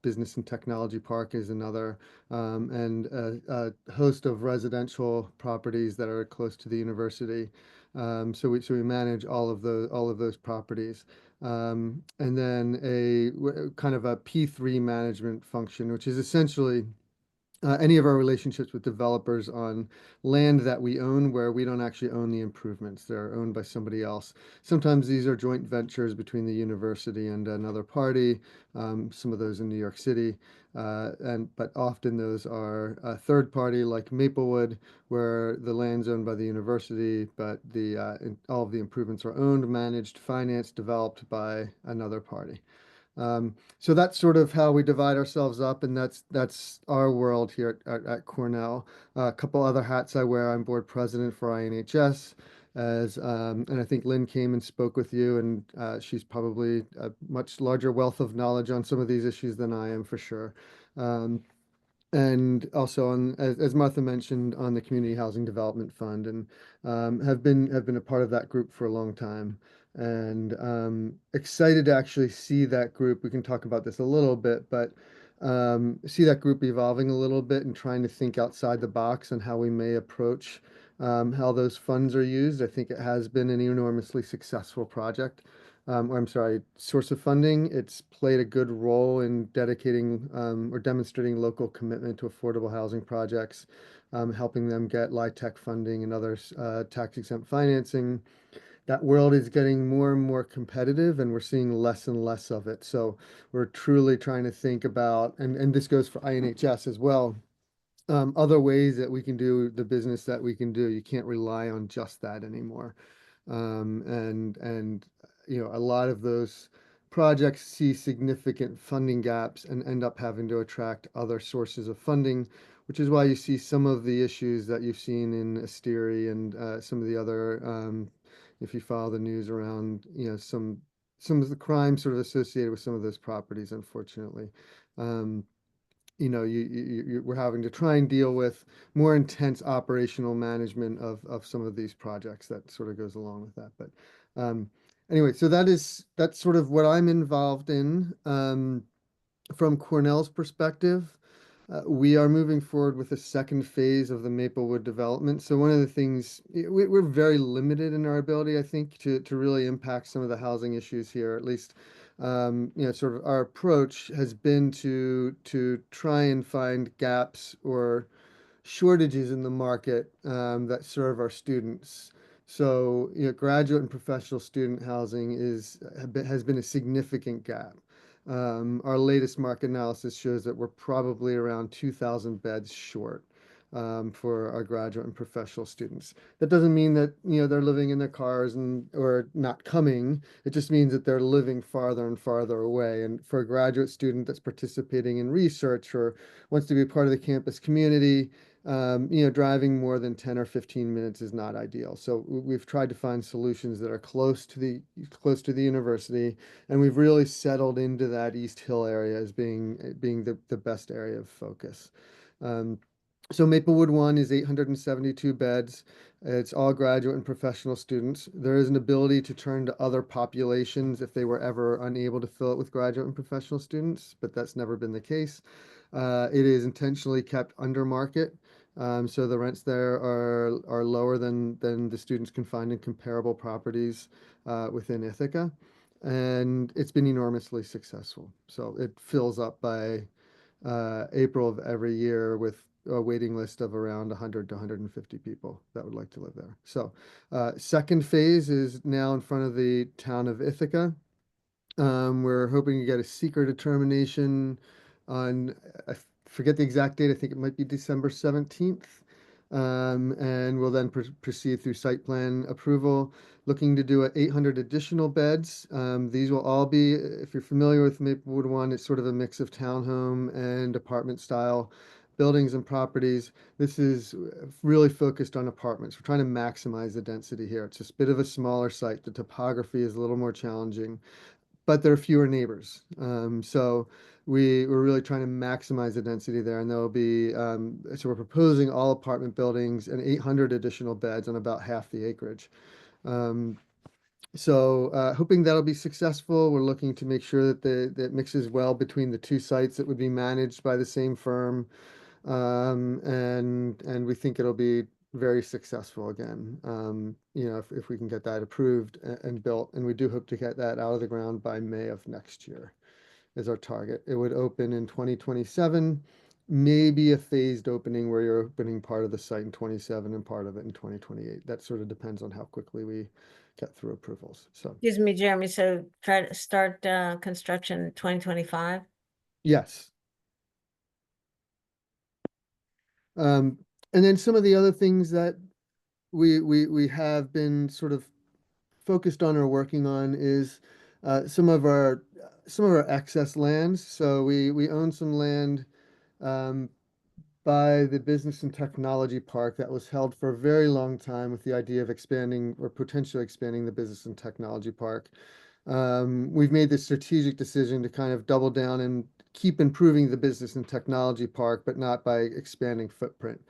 Business and Technology Park is another, and a host of residential properties that are close to the university. So we manage all of those properties. And then kind of a P3 management function, which is essentially any of our relationships with developers on land that we own where we don't actually own the improvements. They're owned by somebody else. Sometimes these are joint ventures between the university and another party, some of those in New York City. But often those are a third party like Maplewood, where the land's owned by the university, but all of the improvements are owned, managed, financed, developed by another party. So that's sort of how we divide ourselves up, and that's our world here at Cornell. A couple other hats I wear. I'm board president for INHS, and I think Lynn came and spoke with you, and she's probably a much larger wealth of knowledge on some of these issues than I am for sure. And also as Martha mentioned, on the Community Housing Development Fund, and have been a part of that group for a long time. And excited to actually see that group. We can talk about this a little bit, but see that group evolving a little bit and trying to think outside the box on how we may approach how those funds are used. I think it has been an enormously successful project. Source of funding. It's played a good role in dedicating or demonstrating local commitment to affordable housing projects, helping them get LIHTC funding and other tax-exempt financing. That world is getting more and more competitive, and we're seeing less and less of it. So we're truly trying to think about, and this goes for INHS as well, other ways that we can do the business that we can do. You can't rely on just that anymore. And a lot of those projects see significant funding gaps and end up having to attract other sources of funding, which is why you see some of the issues that you've seen in Asteri and some of the other, if you follow the news around, some of the crime sort of associated with some of those properties, unfortunately. We're having to try and deal with more intense operational management of some of these projects that sort of goes along with that. But anyway, so that's sort of what I'm involved in. From Cornell's perspective, we are moving forward with a second phase of the Maplewood development. So one of the things, we're very limited in our ability, I think, to really impact some of the housing issues here. At least, sort of our approach has been to try and find gaps or shortages in the market that serve our students. So, graduate and professional student housing has been a significant gap. Our latest market analysis shows that we're probably around 2,000 beds short for our graduate and professional students. That doesn't mean that they're living in their cars or not coming. It just means that they're living farther and farther away. And for a graduate student that's participating in research or wants to be part of the campus community, driving more than 10 or 15 minutes is not ideal. So we've tried to find solutions that are close to the university, and we've really settled into that East Hill area as being the best area of focus. So Maplewood 1 is 872 beds. It's all graduate and professional students. There is an ability to turn to other populations if they were ever unable to fill it with graduate and professional students, but that's never been the case. It is intentionally kept under market. So the rents there are lower than the students can find in comparable properties within Ithaca. And it's been enormously successful. So it fills up by April of every year with a waiting list of around 100 to 150 people that would like to live there. So second phase is now in front of the town of Ithaca. We're hoping to get a seeker determination on, I forget the exact date, I think it might be December 17th. And we'll then proceed through site plan approval, looking to do 800 additional beds. These will all be, if you're familiar with Maplewood One, it's sort of a mix of townhome and apartment style buildings and properties. This is really focused on apartments. We're trying to maximize the density here. It's just a bit of a smaller site. The topography is a little more challenging, but there are fewer neighbors. So we're really trying to maximize the density there, and there'll be, so we're proposing all apartment buildings and 800 additional beds on about half the acreage. Hoping that'll be successful. We're looking to make sure that that mixes well between the two sites that would be managed by the same firm. And we think it'll be very successful again, if we can get that approved and built. And we do hope to get that out of the ground by May of next year is our target. It would open in 2027, maybe a phased opening where you're opening part of the site in 27 and part of it in 2028. That sort of depends on how quickly we get through approvals. So, Excuse me, Jeremy, so try to start construction in 2025? yes. And then some of the other things that we have been sort of focused on or working on is some of our excess lands. So we own some land by the Business and Technology Park that was held for a very long time with the idea of expanding or potentially expanding the Business and Technology Park. We've made the strategic decision to kind of double down and keep improving the Business and Technology Park, but not by expanding footprint.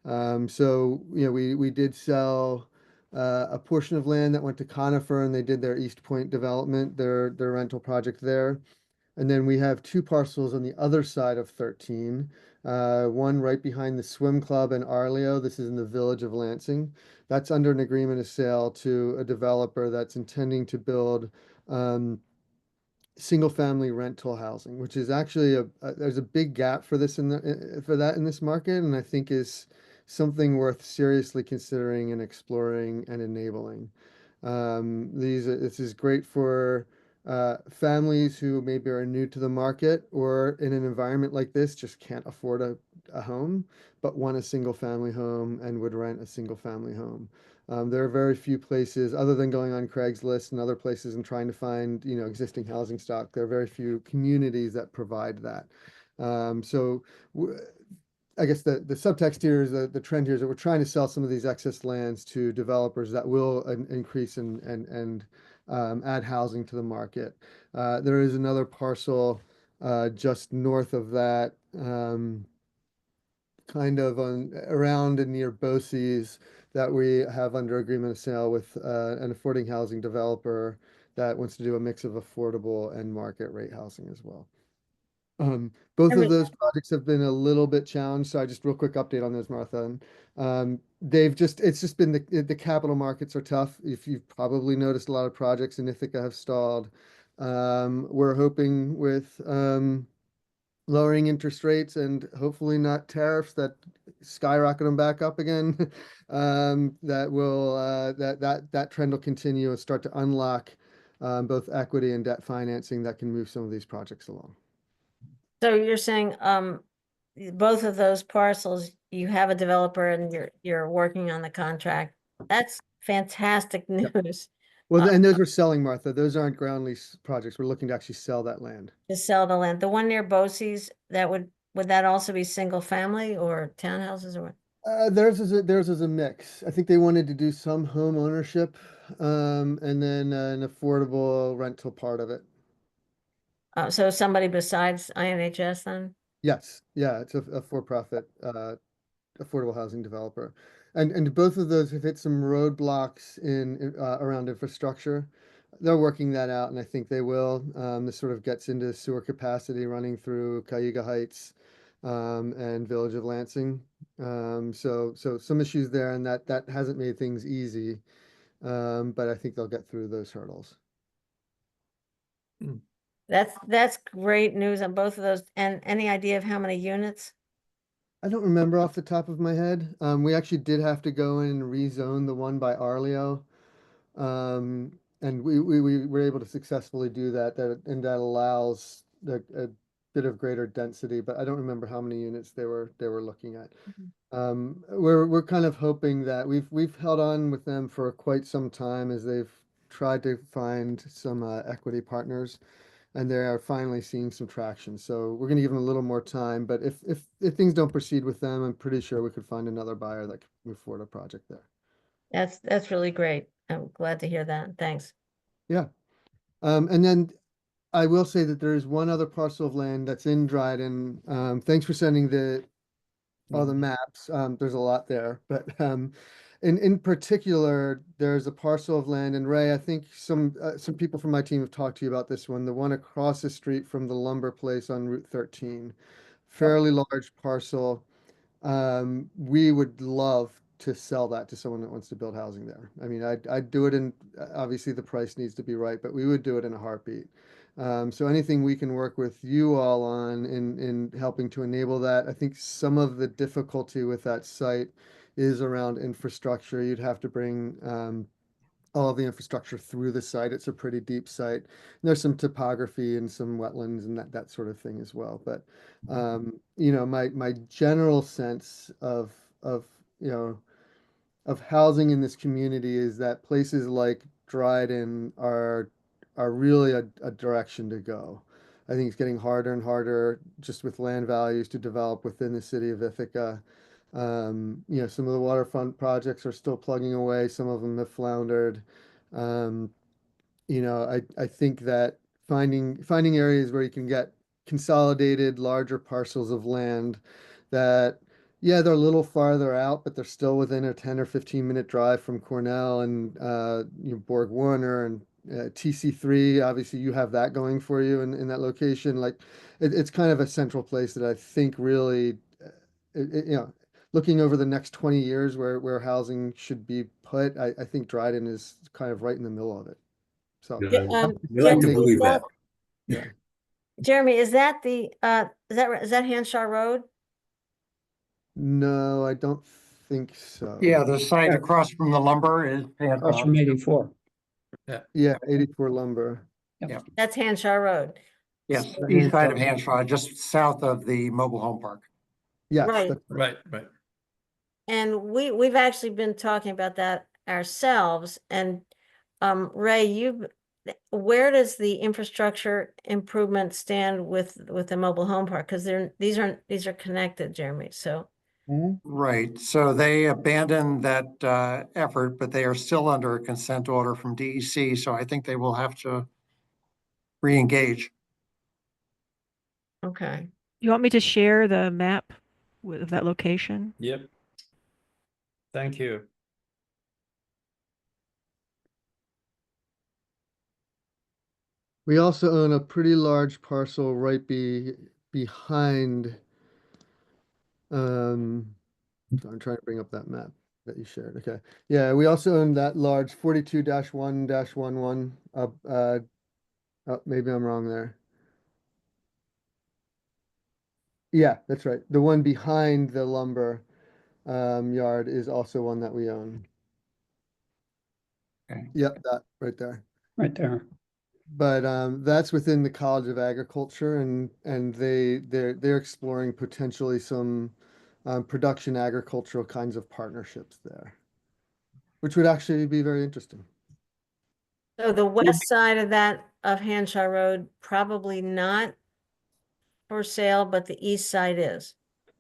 We did sell a portion of land that went to Conifer, and they did their East Point development, their rental project there. And then we have two parcels on the other side of 13, one right behind the swim club in Arleo. This is in the village of Lansing. That's under an agreement of sale to a developer that's intending to build single family rental housing, which is actually there's a big gap for this in this market, and I think is something worth seriously considering and exploring and enabling. This is great for families who maybe are new to the market or in an environment like this just can't afford a home, but want a single family home and would rent a single family home. There are very few places other than going on Craigslist and other places and trying to find, existing housing stock. There are very few communities that provide that. I guess the subtext here is the trend here is that we're trying to sell some of these excess lands to developers that will increase and add housing to the market. There is another parcel just north of that, kind of around and near BOCES that we have under agreement of sale with an affording housing developer that wants to do a mix of affordable and market rate housing as well. Both of those projects have been a little bit challenged, so I just real quick update on those, Martha. It's just been the capital markets are tough. If you've probably noticed, a lot of projects in Ithaca have stalled. We're hoping with lowering interest rates and hopefully not tariffs that skyrocket them back up again, that trend will continue and start to unlock both equity and debt financing that can move some of these projects along. So you're saying both of those parcels, you have a developer and you're working on the contract. That's fantastic news. Well, and those are selling, Martha. Those aren't ground lease projects. We're looking to actually sell that land. To sell the land. The one near BOCES, would that also be single family or townhouses or what? Theirs is a mix. I think they wanted to do some home ownership, and then an affordable rental part of it. So somebody besides INHS then? Yes, yeah, it's a for-profit affordable housing developer, and both of those have hit some roadblocks around infrastructure. They're working that out, and I think they will. This sort of gets into sewer capacity running through Cayuga Heights and Village of Lansing. So some issues there, and that hasn't made things easy, but I think they'll get through those hurdles. That's great news on both of those. And any idea of how many units? I don't remember off the top of my head. We actually did have to go in and rezone the one by Arleo. And we were able to successfully do that, and that allows a bit of greater density, but I don't remember how many units they were looking at. We're kind of hoping that we've held on with them for quite some time as they've tried to find some equity partners, and they are finally seeing some traction. So we're going to give them a little more time. But if things don't proceed with them, I'm pretty sure we could find another buyer that could move forward a project there. That's really great. I'm glad to hear that. Thanks. Yeah. And then I will say that there is one other parcel of land that's in Dryden. Thanks for sending all the maps. There's a lot there, but in particular, there's a parcel of land, and Ray, I think some people from my team have talked to you about this one, the one across the street from the lumber place on Route 13. Fairly large parcel. We would love to sell that to someone that wants to build housing there. I mean, I'd do it in, obviously the price needs to be right, but we would do it in a heartbeat. So anything we can work with you all on in helping to enable that. I think some of the difficulty with that site is around infrastructure. You'd have to bring all of the infrastructure through the site. It's a pretty deep site. There's some topography and some wetlands and that sort of thing as well. But you know, my general sense of you know of housing in this community is that places like Dryden are really a direction to go. I think it's getting harder and harder just with land values to develop within the city of Ithaca. You know, some of the waterfront projects are still plugging away. Some of them have floundered. You know, I think that finding areas where you can get consolidated larger parcels of land that, yeah, they're a little farther out, but they're still within a 10 or 15-minute drive from Cornell and you know, Borg Warner and TC3. Obviously, you have that going for you in that location. Like, it's kind of a central place that I think really, you know, looking over the next 20 years where housing should be put, I think Dryden is kind of right in the middle of it. So Yeah, we like to Jeremy, believe that. yeah. Jeremy, is that the is that Hanshaw Road? No, I don't think so. Yeah, the site Yeah. across from the lumber is. Across from 84. Yeah, 84 lumber. That's Hanshaw Road. Yes, So- the east side of Hanshaw, just south of the mobile home park. Yes, Right. Right, right. And we've actually been talking about that ourselves. And Ray, where does the infrastructure improvement stand with the mobile home park? Because these are connected, Jeremy. So Right, so they abandoned that effort, but they are still under a consent order from DEC, so I think they will have to re-engage. okay. You want me to share the map with that location? Yep. Thank you. we also own a pretty large parcel right behind. So I'm trying to bring up that map that you shared. Okay, yeah, we also own that large 42-1-11. Oh, maybe I'm wrong there. Yeah, that's right. The one behind the lumber yard is also one that we own. Okay. Yep, that right there. Right there. But that's within the College of Agriculture, and they're exploring potentially some production agricultural kinds of partnerships there, which would actually be very interesting. So the west side of Hanshaw Road, probably not for sale, but the east side is.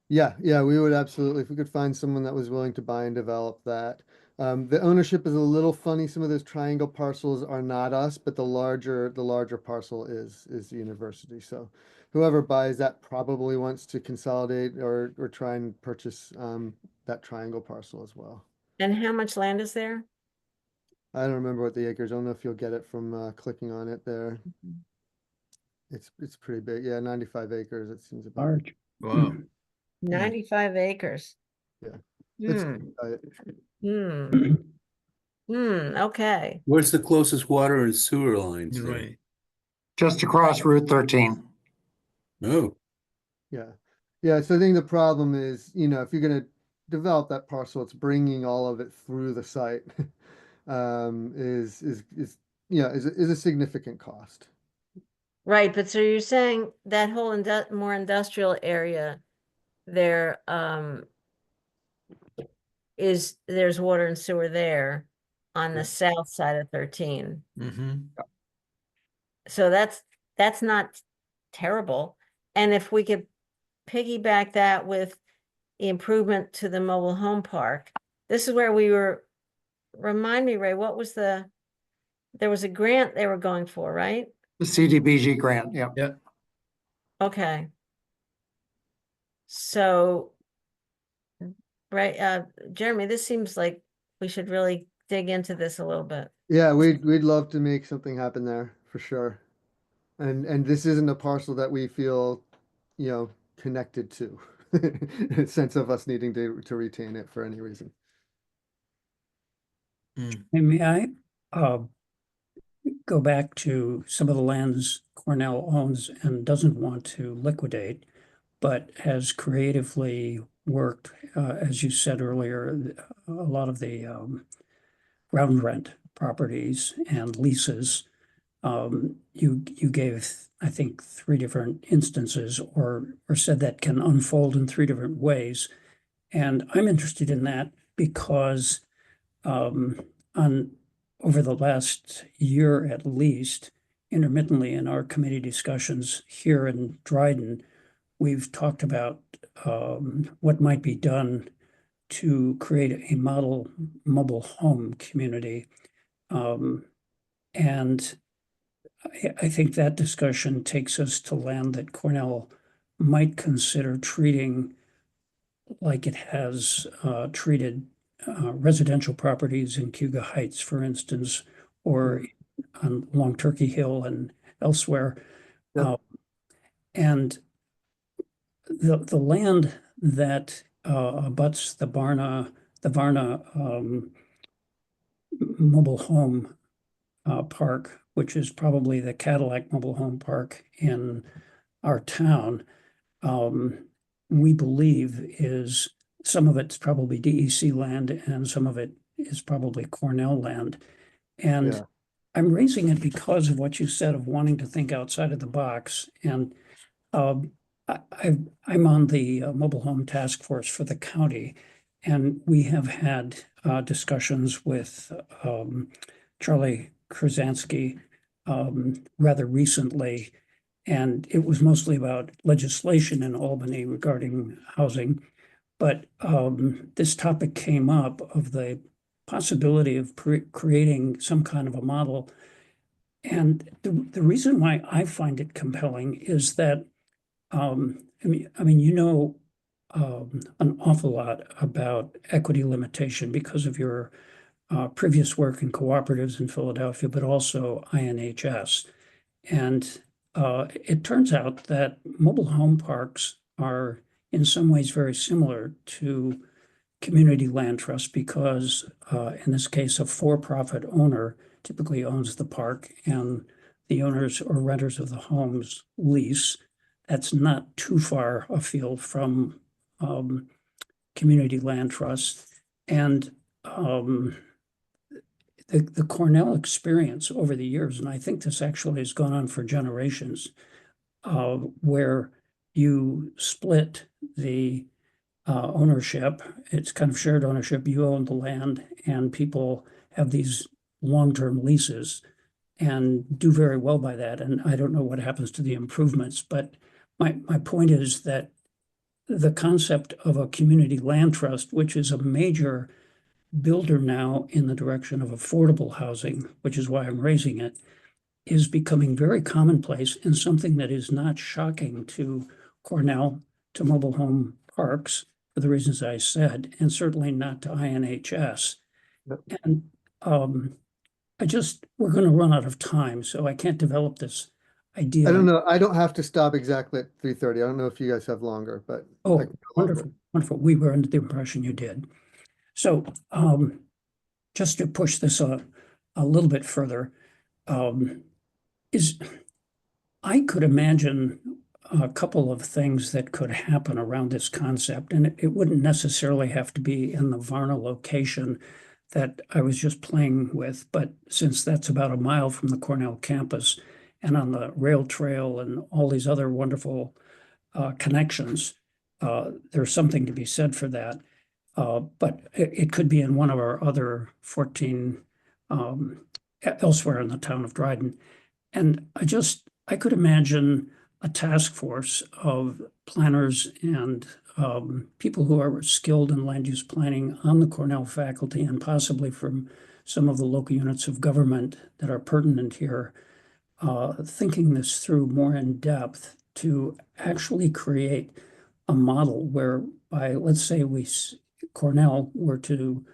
Yeah, we would absolutely, if we could find someone that was willing to buy and develop that. The ownership is a little funny. Some of those triangle parcels are not us, but the larger parcel is the university. So whoever buys that probably wants to consolidate or try and purchase that triangle parcel as well. And how much land is there? I don't remember what the acres. I don't know if you'll get it from clicking on it there. It's pretty big. Yeah, 95 acres. It seems about. Large. Wow. 95 acres. Yeah. Okay. Where's the closest water and sewer lines? there? Right. Just across Route 13. Oh, Yeah. So I think the problem is, you know, if you're going to develop that parcel, it's bringing all of it through the site. Is a significant cost. Right, but so you're saying that whole more industrial area there, is there's water and sewer there on the south side of 13. Mhm. So that's not terrible. And if we could piggyback that with the improvement to the mobile home park, this is where we were, remind me, Ray, what was there was a grant they were going for, right? The CDBG grant, yeah. Yeah. Okay. So, right, Jeremy, this seems like we should really dig into this a little bit. Yeah, we'd love to make something happen there for sure. And this isn't a parcel that we feel, connected to. A sense of us needing to retain it for any reason. Mm. And may I go back to some of the lands Cornell owns and doesn't want to liquidate, but has creatively worked, as you said earlier, a lot of the ground rent properties and leases. You gave, I think, 3 different instances or said that can unfold in 3 different ways. And I'm interested in that because over the last year at least, intermittently in our committee discussions here in Dryden, we've talked about what might be done to create a model mobile home community. And I think that discussion takes us to land that Cornell might consider treating like it has treated residential properties in Cayuga Heights, for instance, or along Turkey Hill and elsewhere. Yep. And the land that abuts the Varna mobile home park, which is probably the Cadillac mobile home park in our town, we believe is some of it's probably DEC land and some of it is probably Cornell land. And Yeah. I'm raising it because of what you said of wanting to think outside of the box. And I'm on the mobile home task force for the county, and we have had discussions with Charlie Krasansky rather recently, and it was mostly about legislation in Albany regarding housing. But this topic came up of the possibility of creating some kind of a model. And the reason why I find it compelling is that, an awful lot about equity limitation because of your previous work in cooperatives in Philadelphia, but also INHS. And it turns out that mobile home parks are in some ways very similar to community land trusts because in this case, a for-profit owner typically owns the park and the owners or renters of the homes lease. That's not too far afield from community land trusts. And the Cornell experience over the years, and I think this actually has gone on for generations, where you split the ownership. It's kind of shared ownership. You own the land and people have these long-term leases and do very well by that. And I don't know what happens to the improvements, but my point is that the concept of a community land trust, which is a major builder now in the direction of affordable housing, which is why I'm raising it, is becoming very commonplace and something that is not shocking to Cornell, to mobile home parks, for the reasons I said, and certainly not to INHS. Yep. And we're going to run out of time, so I can't develop this idea. I don't know. I don't have to stop exactly at 3:30. I don't know if you guys have longer, but. Oh, I can go longer. wonderful, wonderful. We were under the impression you did. So just to push this a little bit further, I could imagine a couple of things that could happen around this concept, and it wouldn't necessarily have to be in the Varna location that I was just playing with, but since that's about a mile from the Cornell campus and on the rail trail and all these other wonderful connections, there's something to be said for that. but it could be in one of our other 14 elsewhere in the town of Dryden. And I could imagine a task force of planners and people who are skilled in land use planning on the Cornell faculty and possibly from some of the local units of government that are pertinent here, thinking this through more in depth to actually create a model whereby, let's say Cornell were to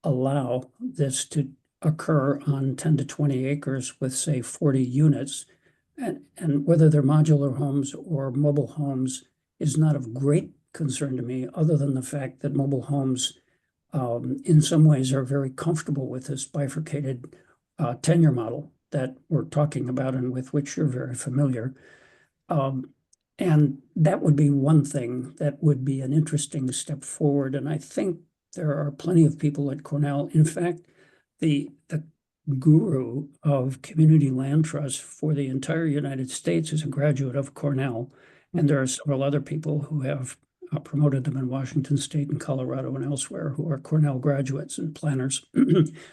allow this to occur on 10 to 20 acres with, say, 40 units. And whether they're modular homes or mobile homes is not of great concern to me, other than the fact that mobile homes in some ways are very comfortable with this bifurcated tenure model that we're talking about and with which you're very familiar. And that would be one thing that would be an interesting step forward. And I think there are plenty of people at Cornell. In fact, the guru of community land trust for the entire United States is a graduate of Cornell. And there are several other people who have promoted them in Washington State and Colorado and elsewhere who are Cornell graduates and planners.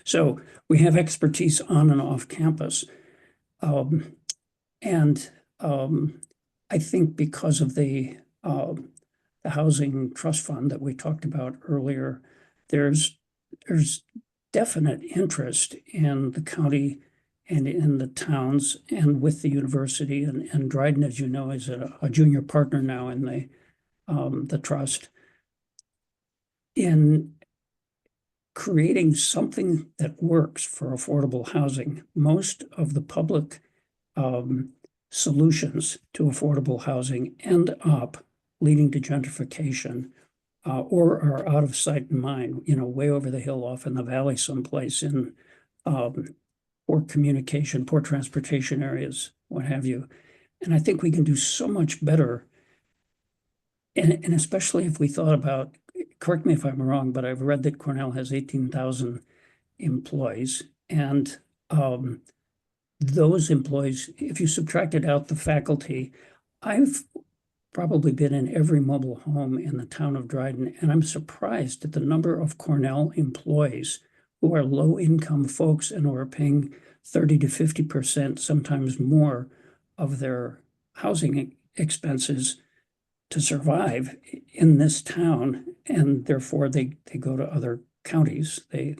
So we have expertise on and off campus. I think because of the housing trust fund that we talked about earlier, there's definite interest in the county and in the towns and with the university, and Dryden, as you know, is a junior partner now in the trust, in creating something that works for affordable housing. Most of the public solutions to affordable housing end up leading to gentrification or are out of sight and mind, way over the hill off in the valley someplace in poor communication, poor transportation areas, what have you. And I think we can do so much better. And especially if we thought about, correct me if I'm wrong, but I've read that Cornell has 18,000 employees. And those employees, if you subtracted out the faculty, I've probably been in every mobile home in the town of Dryden, and I'm surprised at the number of Cornell employees who are low-income folks and who are paying 30 to 50%, sometimes more, of their housing expenses to survive in this town, and therefore they go to other counties. They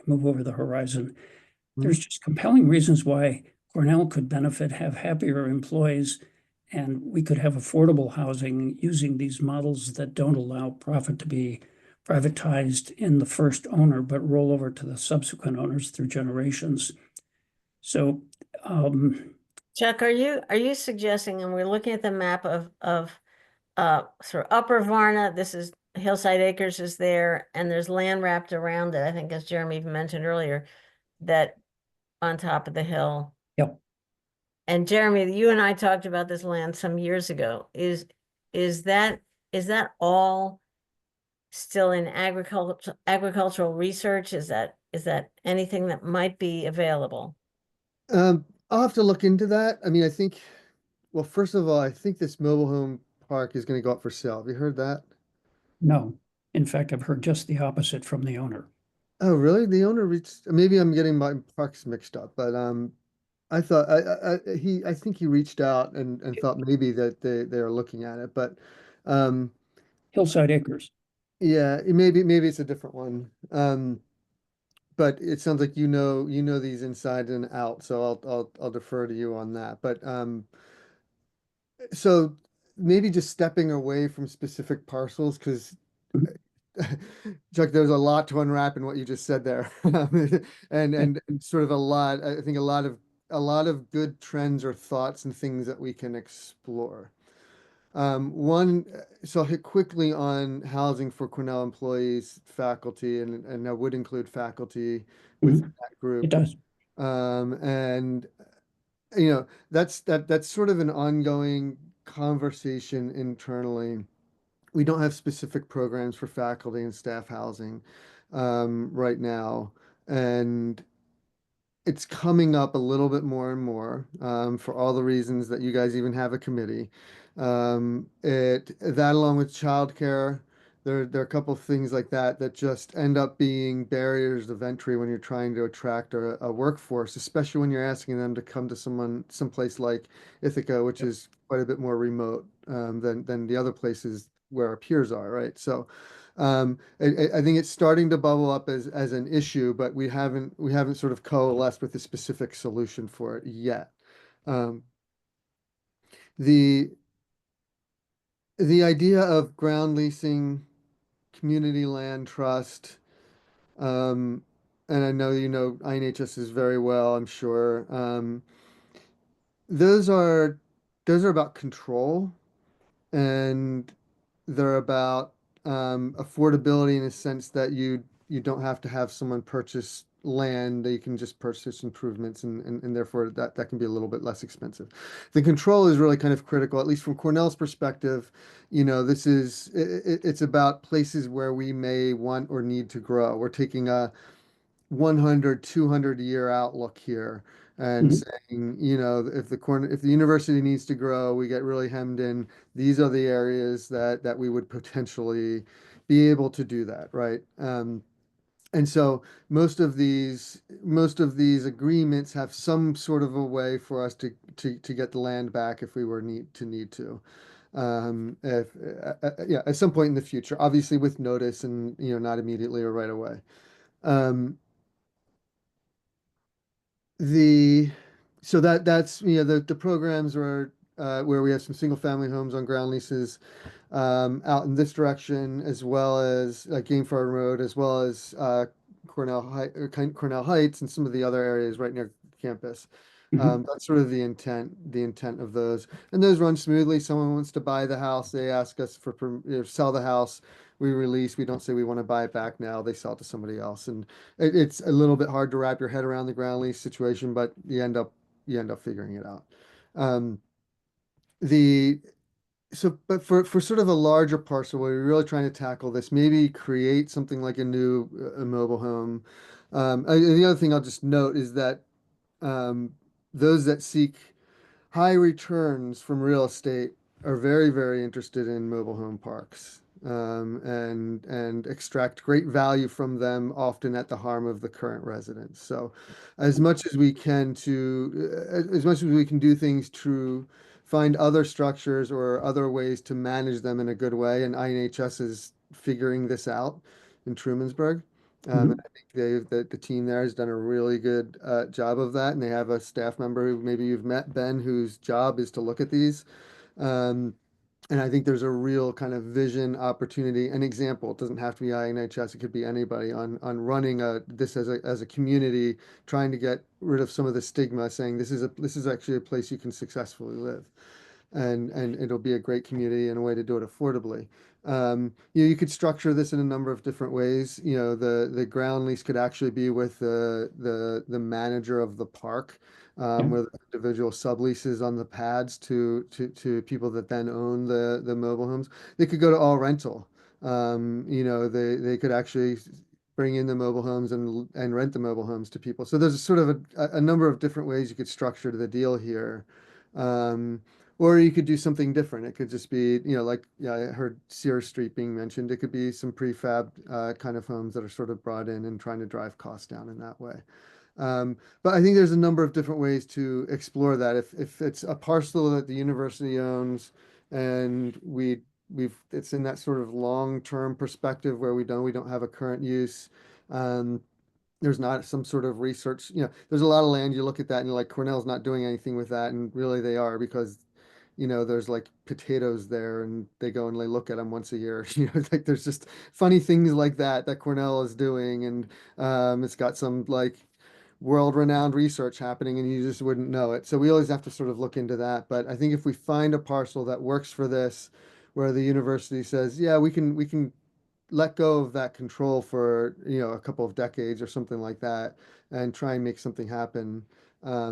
move over the horizon. Mm-hmm. There's just compelling reasons why Cornell could benefit, have happier employees, and we could have affordable housing using these models that don't allow profit to be privatized in the first owner, but roll over to the subsequent owners through generations. So, Chuck, are you suggesting, and we're looking at the map of sort of Upper Varna, this is Hillside Acres is there, and there's land wrapped around it, I think, as Jeremy even mentioned earlier, that on top of the hill. Yep. And Jeremy, you and I talked about this land some years ago. Is that all still in agricultural research? Is that anything that might be available? I'll have to look into that. I mean, I think, well, first of all, I think this mobile home park is going to go up for sale. Have you heard that? No. In fact, I've heard just the opposite from the owner. Oh, really? The owner reached, maybe I'm getting my parks mixed up, but I thought I think he reached out and thought maybe that they are looking at it, but Hillside Acres. Yeah, maybe it's a different one. But it sounds like you know these inside and out, so I'll defer to you on that. But so maybe just stepping away from specific parcels, because Chuck, there's a lot to unwrap in what you just said there, and sort of a lot. I think a lot of good trends or thoughts and things that we can explore. One, so I'll hit quickly on housing for Cornell employees, faculty, and that would include faculty with that group. It does. And that's sort of an ongoing conversation internally. We don't have specific programs for faculty and staff housing right now, and it's coming up a little bit more and more for all the reasons that you guys even have a committee. That along with childcare there are a couple of things like that that just end up being barriers of entry when you're trying to attract a workforce, especially when you're asking them to come to someplace like Ithaca, which is quite a bit more remote than the other places where our peers are, right? So I think it's starting to bubble up as an issue, but we haven't sort of coalesced with a specific solution for it yet. The idea of ground leasing, community land trust, and I know you know INHS very well, I'm sure. Those are about control, and they're about affordability in a sense that you don't have to have someone purchase land, they can just purchase improvements, and therefore that can be a little bit less expensive. The control is really kind of critical, at least from Cornell's perspective. This is it's about places where we may want or need to grow. We're taking a 100, 200 year outlook here and saying, if the university needs to grow, we get really hemmed in. These are the areas that we would potentially be able to do that, right? And so most of these agreements have some sort of a way for us to get the land back if we were need to. If yeah, at some point in the future, obviously with notice and not immediately or right away. So that's the programs are where we have some single family homes on ground leases out in this direction, as well as Game Farm Road, as well as Cornell Heights and some of the other areas right near campus. That's sort of the intent of those, and those run smoothly. Someone wants to buy the house, they ask us for sell the house. We release. We don't say we want to buy it back now. They sell it to somebody else, and it's a little bit hard to wrap your head around the ground lease situation, but you end up figuring it out. But for sort of a larger parcel where we're really trying to tackle this, maybe create something like a new mobile home. The other thing I'll just note is that those that seek high returns from real estate are very, very interested in mobile home parks, and extract great value from them, often at the harm of the current residents. So as much as we can do things to find other structures or other ways to manage them in a good way, and INHS is figuring this out in Trumansburg. And I think the team there has done a really good job of that, and they have a staff member who maybe you've met, Ben, whose job is to look at these. And I think there's a real kind of vision, opportunity, an example. It doesn't have to be INHS; it could be anybody on running this as a community, trying to get rid of some of the stigma, saying this is actually a place you can successfully live, and it'll be a great community and a way to do it affordably. You could structure this in a number of different ways. The ground lease could actually be with the manager of the park, with individual subleases on the pads to people that then own the mobile homes. They could go to all rental. They could actually bring in the mobile homes and rent the mobile homes to people. So there's sort of a number of different ways you could structure the deal here. Or you could do something different. It could just be, I heard Sears Street being mentioned. It could be some prefab kind of homes that are sort of brought in and trying to drive costs down in that way. But I think there's a number of different ways to explore that. If it's a parcel that the university owns, and it's in that sort of long-term perspective where we don't have a current use. There's not some sort of research. There's a lot of land. You look at that and you're like, Cornell's not doing anything with that, and really they are, because there's like potatoes there, and they go and they look at them once a year. Like there's just funny things like that Cornell is doing, and it's got some like world-renowned research happening, and you just wouldn't know it. So we always have to sort of look into that. But I think if we find a parcel that works for this, where the university says, yeah, we can let go of that control for a couple of decades or something like that, and try and make something happen. I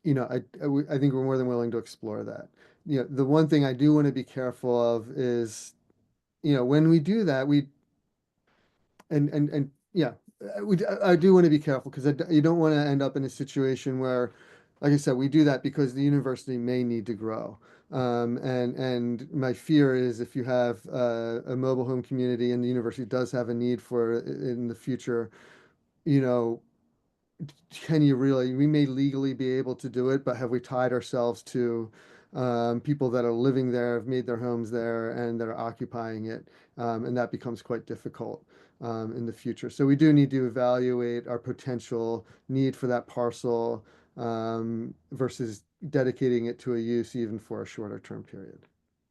think we're more than willing to explore that. The one thing I do want to be careful of is, when we do that, I do want to be careful, because you don't want to end up in a situation where, like I said, we do that because the university may need to grow. And my fear is if you have a mobile home community and the university does have a need for it in the future, you know, can you really, we may legally be able to do it, but have we tied ourselves to people that are living there, have made their homes there, and that are occupying it? And that becomes quite difficult in the future. So we do need to evaluate our potential need for that parcel versus dedicating it to a use even for a shorter term period.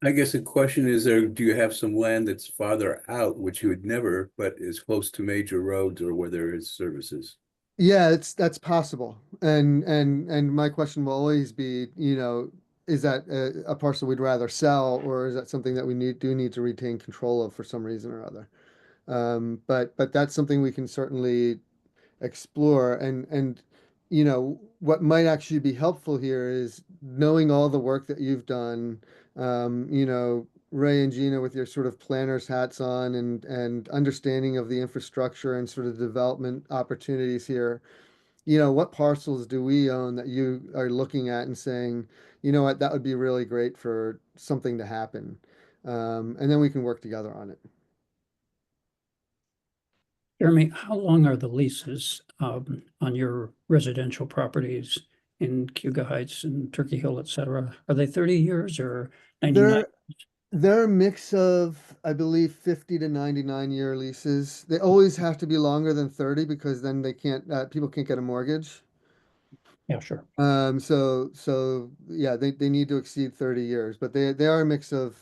I guess the question is there, do you have some land that's farther out, which you would never, but is close to major roads or where there is services? Yeah, that's possible. And my question will always be, you know, is that a parcel we'd rather sell, or is that something that we do need to retain control of for some reason or other? But that's something we can certainly explore. And you know, what might actually be helpful here is knowing all the work that you've done, you know, Ray and Gina with your sort of planners hats on and understanding of the infrastructure and sort of development opportunities here. You know, what parcels do we own that you are looking at and saying, you know what, that would be really great for something to happen. And then we can work together on it. Jeremy, how long are the leases on your residential properties in Cuga Heights and Turkey Hill, et cetera? Are they 30 years or 99? They're a mix of, I believe, 50 to 99-year leases. They always have to be longer than 30 because then they can't, people can't get a mortgage. Yeah, sure. So yeah, they need to exceed 30 years, but they are a mix of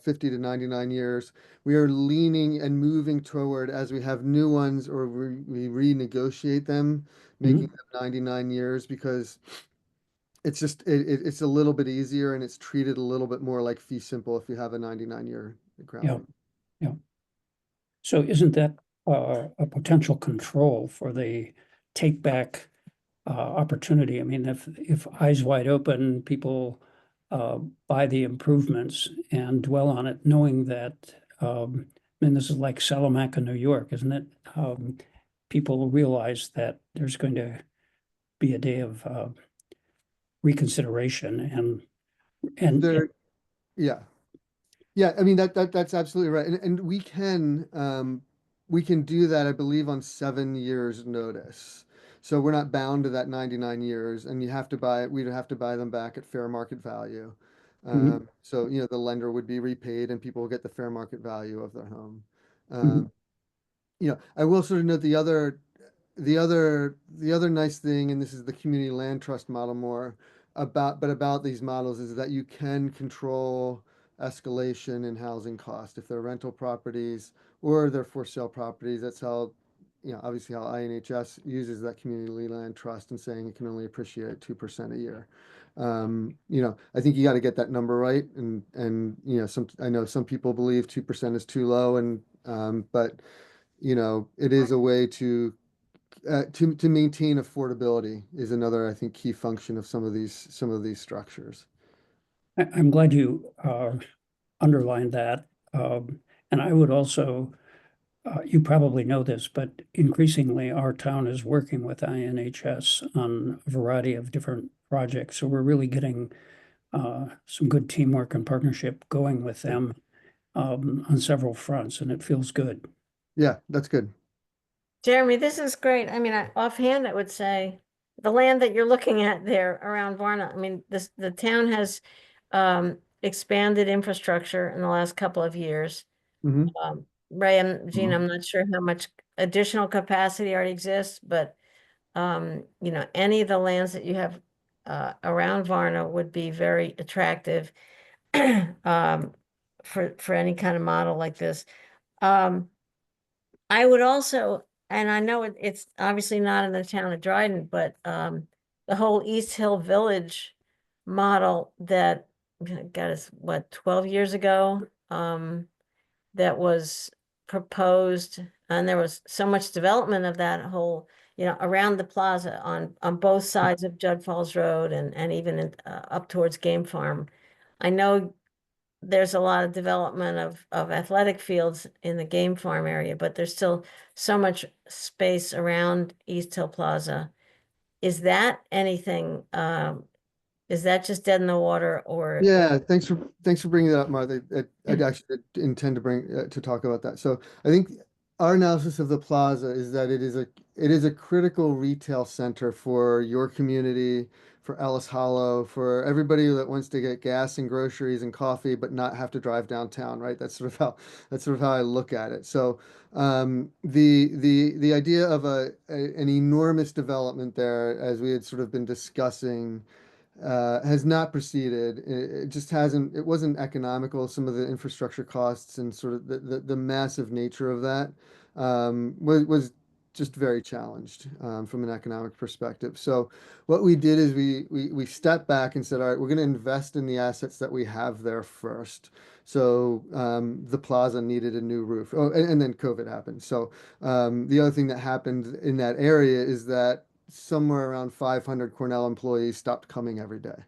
50 to 99 years. We are leaning and moving toward, as we have new ones or we renegotiate them, making them 99 years because it's just it's a little bit easier and it's treated a little bit more like fee simple if you have a 99-year ground. Yeah. Yeah. So isn't that a potential control for the take back opportunity? I mean, if eyes wide open, people buy the improvements and dwell on it, knowing that, I mean, this is like Salamanca, New York, isn't it? People realize that there's going to be a day of reconsideration and There, yeah. Yeah, I mean that's absolutely right. And we can do that, I believe, on 7 years notice. So we're not bound to that 99 years, and we'd have to buy them back at fair market value. So, you know, the lender would be repaid and people will get the fair market value of their home. You know, I will sort of note the other nice thing, and this is the community land trust model more about these models, is that you can control escalation in housing cost if they're rental properties or they're for sale properties. That's how, you know, obviously how INHS uses that community land trust and saying it can only appreciate 2% a year. You know, I think you got to get that number right, and you know, I know some people believe 2% is too low, and but you know, it is a way to maintain affordability is another, I think, key function of some of these structures. I'm glad you underlined that. And I would also, you probably know this, but increasingly our town is working with INHS on a variety of different projects. So we're really getting some good teamwork and partnership going with them on several fronts, and it feels good. Yeah, that's good. Jeremy, this is great. I mean, offhand, I would say the land that you're looking at there around Varna, I mean, the town has expanded infrastructure in the last couple of years. Ray and Gina, I'm not sure how much additional capacity already exists, but you know, any of the lands that you have around Varna would be very attractive for any kind of model like this. I would also, and I know it's obviously not in the town of Dryden, but the whole East Hill Village model that got us, what, 12 years ago, that was proposed, and there was so much development of that whole, you know, around the plaza on both sides of Judd Falls Road and even up towards Game Farm. I know there's a lot of development of athletic fields in the Game Farm area, but there's still so much space around East Hill Plaza. Is that anything Is that just dead in the water or? Yeah, thanks for bringing that up, Martha. I'd actually intend to bring to talk about that. So I think our analysis of the plaza is that it is a critical retail center for your community, for Ellis Hollow, for everybody that wants to get gas and groceries and coffee, but not have to drive downtown, right? That's sort of how I look at it. So the idea of an enormous development there, as we had sort of been discussing, has not proceeded. It just hasn't, it wasn't economical. Some of the infrastructure costs and sort of the massive nature of that was just very challenged from an economic perspective. So what we did is we stepped back and said, all right, we're going to invest in the assets that we have there first. So the plaza needed a new roof. Oh, and then COVID happened. So the other thing that happened in that area is that somewhere around 500 Cornell employees stopped coming every day.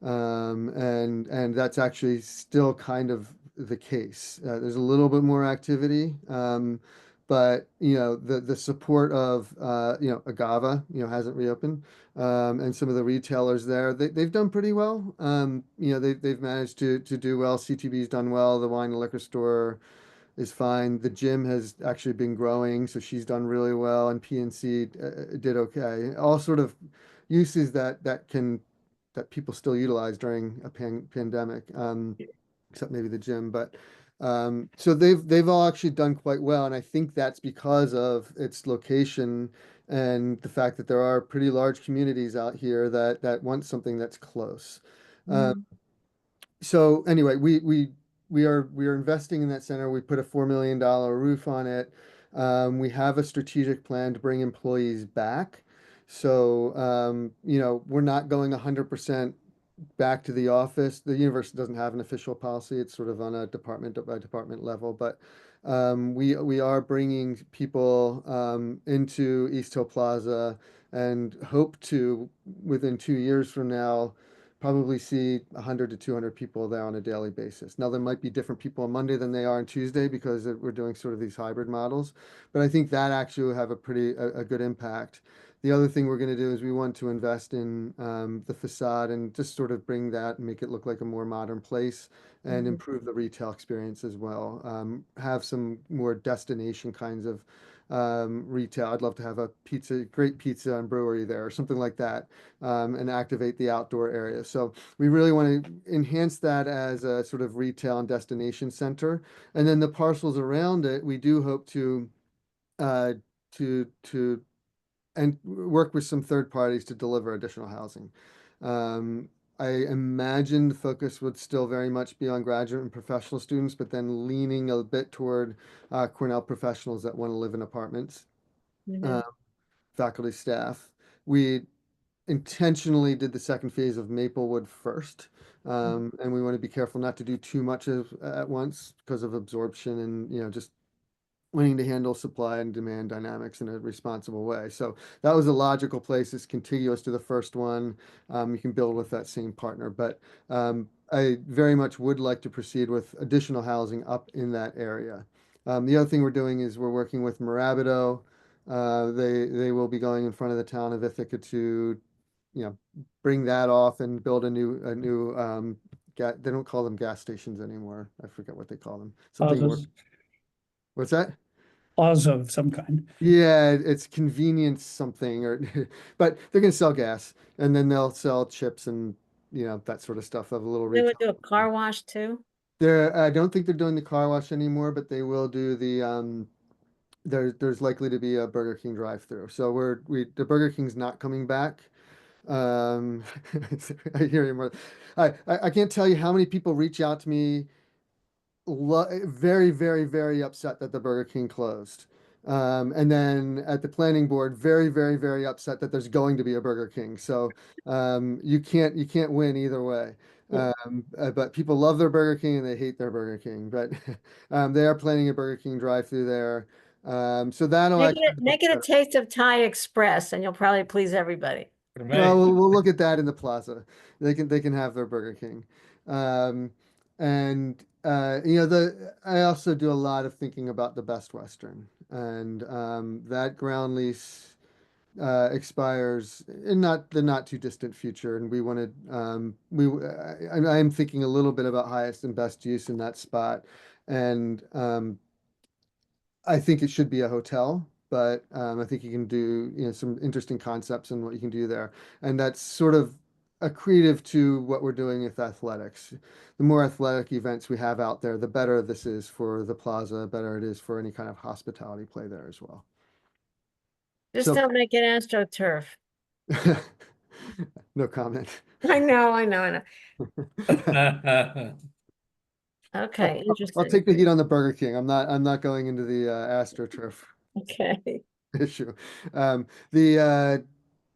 And that's actually still kind of the case. There's a little bit more activity, but the support of Agava hasn't reopened, and some of the retailers there they've done pretty well. They've managed to do well. CTB's done well. The wine and liquor store is fine. The gym has actually been growing, so she's done really well, and PNC did okay. All sort of uses that people still utilize during a pandemic, except maybe the gym. But so they've all actually done quite well, and I think that's because of its location and the fact that there are pretty large communities out here that want something that's close. So anyway, we are investing in that center. We put a $4 million roof on it. We have a strategic plan to bring employees back. So we're not going 100% back to the office. The university doesn't have an official policy. It's sort of on a department by department level, but we are bringing people into East Hill Plaza and hope to, within 2 years from now, probably see 100 to 200 people there on a daily basis. Now, there might be different people on Monday than they are on Tuesday because we're doing sort of these hybrid models, but I think that actually will have a good impact. The other thing we're going to do is we want to invest in the facade and just sort of bring that and make it look like a more modern place and improve the retail experience as well. Have some more destination kinds of retail. I'd love to have a great pizza and brewery there or something like that, and activate the outdoor area. So we really want to enhance that as a sort of retail and destination center. And then the parcels around it, we do hope to and work with some third parties to deliver additional housing. I imagine the focus would still very much be on graduate and professional students, but then leaning a bit toward Cornell professionals that want to live in apartments, faculty, staff. We intentionally did the second phase of Maplewood first, and we want to be careful not to do too much at once because of absorption and just wanting to handle supply and demand dynamics in a responsible way. So that was a logical place. It's contiguous to the first one. You can build with that same partner, but I very much would like to proceed with additional housing up in that area. The other thing we're doing is we're working with Mirabito. They will be going in front of the town of Ithaca to, bring that off and build a new they don't call them gas stations anymore. I forget what they call them. Something more. What's that? Plaza of some kind. Yeah, it's convenience something, but they're going to sell gas, and then they'll sell chips and that sort of stuff of a little They retail. would do a car wash too? I don't think they're doing the car wash anymore, but they will do the there's likely to be a Burger King drive-through. So the Burger King's not coming back. I hear you more. I can't tell you how many people reach out to me very, very, very upset that the Burger King closed. And then at the planning board, very, very, very upset that there's going to be a Burger King. So you can't win either way. But people love their Burger King and they hate their Burger King. But they are planning a Burger King drive-through there. So that'll Make it a Taste of Thai Express, and you'll probably please everybody. well, we'll look at that in the plaza. They can have their Burger King. And I also do a lot of thinking about the Best Western, and that ground lease expires in the not too distant future, and we wanted I'm thinking a little bit about highest and best use in that spot, and I think it should be a hotel, but I think you can do some interesting concepts and what you can do there, and that's sort of accretive to what we're doing with athletics. The more athletic events we have out there, the better this is for the plaza, the better it is for any kind of hospitality play there as well. Just So- don't make it AstroTurf. No comment. I know. Okay, I'll interesting. take the heat on the Burger King. I'm not going into the AstroTurf Okay. issue.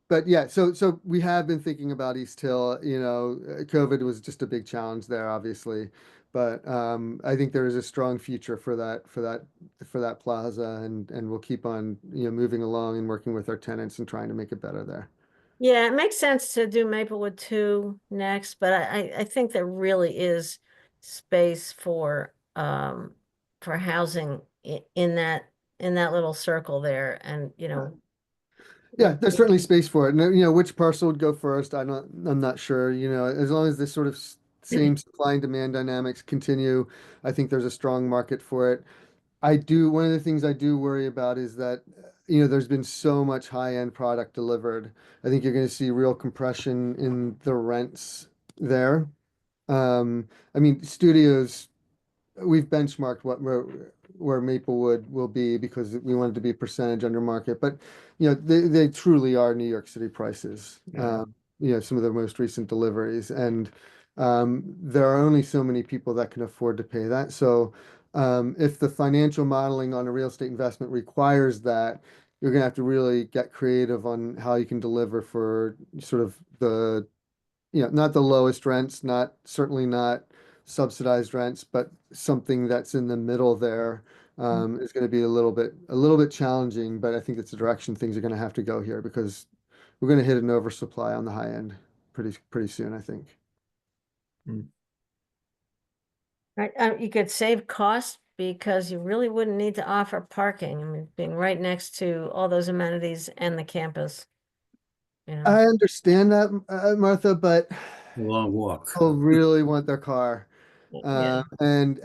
But yeah, so we have been thinking about East Hill. COVID was just a big challenge there, obviously, but I think there is a strong future for that plaza, and we'll keep on moving along and working with our tenants and trying to make it better there. Yeah, it makes sense to do Maplewood 2 next, but I think there really is space for housing in that little circle there, and Yeah, there's certainly space for it. And, which parcel would go first? I'm not sure. As long as this sort of same supply and demand dynamics continue, I think there's a strong market for it. One of the things I do worry about is that, there's been so much high-end product delivered. I think you're going to see real compression in the rents there. I mean, studios, we've benchmarked where Maplewood will be because we wanted to be a percentage under market, but they truly are New York City prices. Yeah. Some of the most recent deliveries, and there are only so many people that can afford to pay that. So if the financial modeling on a real estate investment requires that, you're going to have to really get creative on how you can deliver for sort of the not the lowest rents, certainly not subsidized rents, but something that's in the middle there is going to be a little bit challenging. But I think that's the direction things are going to have to go here, because we're going to hit an oversupply on the high end pretty soon, I think. Right, you could save costs because you really wouldn't need to offer parking. I mean, being right next to all those amenities and the campus. I understand that, Martha, but A long walk. people really want their car. Yeah. And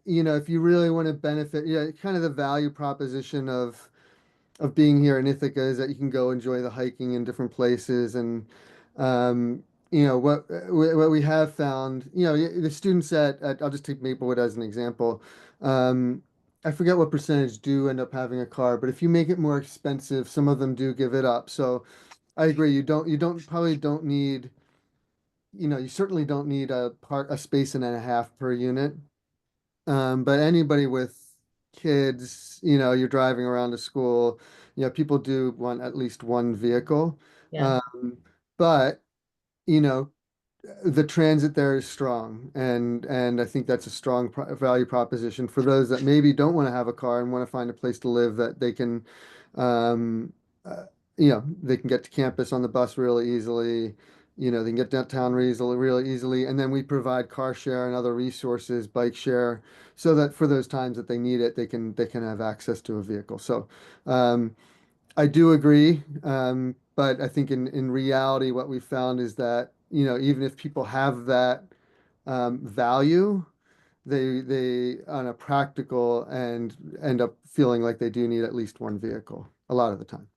if you really want to benefit, kind of the value proposition of being here in Ithaca is that you can go enjoy the hiking in different places. And what we have found, the students at I'll just take Maplewood as an example. I forget what percentage do end up having a car, but if you make it more expensive, some of them do give it up. So I agree. You probably don't need, you certainly don't need a space and a half per unit. But anybody with kids, you're driving around to school, people do want at least one vehicle. Yeah. But, the transit there is strong, and I think that's a strong value proposition for those that maybe don't want to have a car and want to find a place to live, that they can, they can get to campus on the bus really easily. They can get downtown really easily, and then we provide car share and other resources, bike share, so that for those times that they need it, they can have access to a vehicle. So I do agree, but I think in reality, what we found is that even if people have that value, they on a practical and end up feeling like they do need at least one vehicle a lot of the time.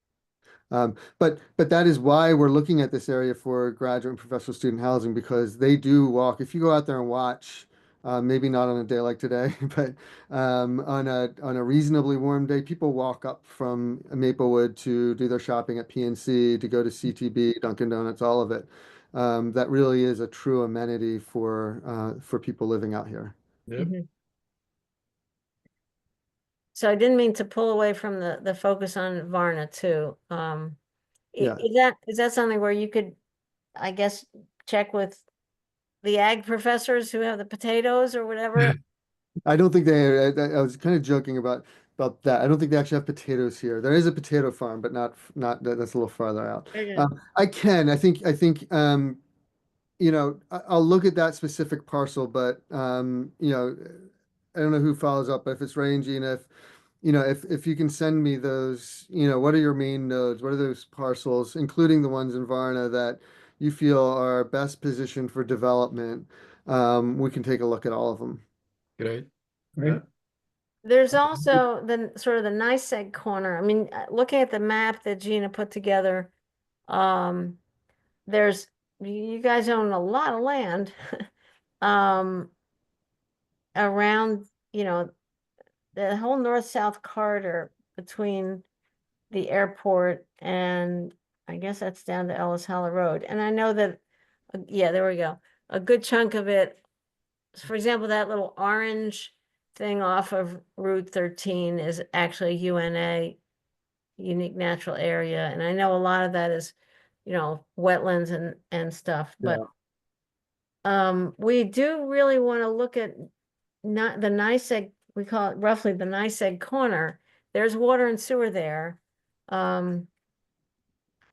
But that is why we're looking at this area for graduate and professional student housing, because they do walk. If you go out there and watch, maybe not on a day like today, but on a reasonably warm day, people walk up from Maplewood to do their shopping at PNC, to go to CTB, Dunkin' Donuts, all of it. That really is a true amenity for people living out here. Yep. Mhm. So I didn't mean to pull away from the focus on Varna too. Yeah. Is that something where you could, I guess, check with the ag professors who have the potatoes or whatever? I don't think I was kind of joking about that. I don't think they actually have potatoes here. There is a potato farm, but not that's a little farther out. Okay. I think I'll look at that specific parcel, but I don't know who follows up, but if it's Ray and Gina, you know, if you can send me those, you know, what are your main nodes? What are those parcels, including the ones in Varna that you feel are best positioned for development? We can take a look at all of them. Great. Great. Yeah. There's also the sort of the NYSEG corner. I mean, looking at the map that Gina put together, there's, you guys own a lot of land around, you know, the whole north-south corridor between the airport and I guess that's down to Ellis Hollow Road. And I know that, yeah, there we go. A good chunk of it, for example, that little orange thing off of Route 13 is actually UNA, unique natural area. And I know a lot of that is, you know, wetlands and stuff, but we do really want to look at not the NYSEG, we call it roughly the NYSEG corner. There's water and sewer there.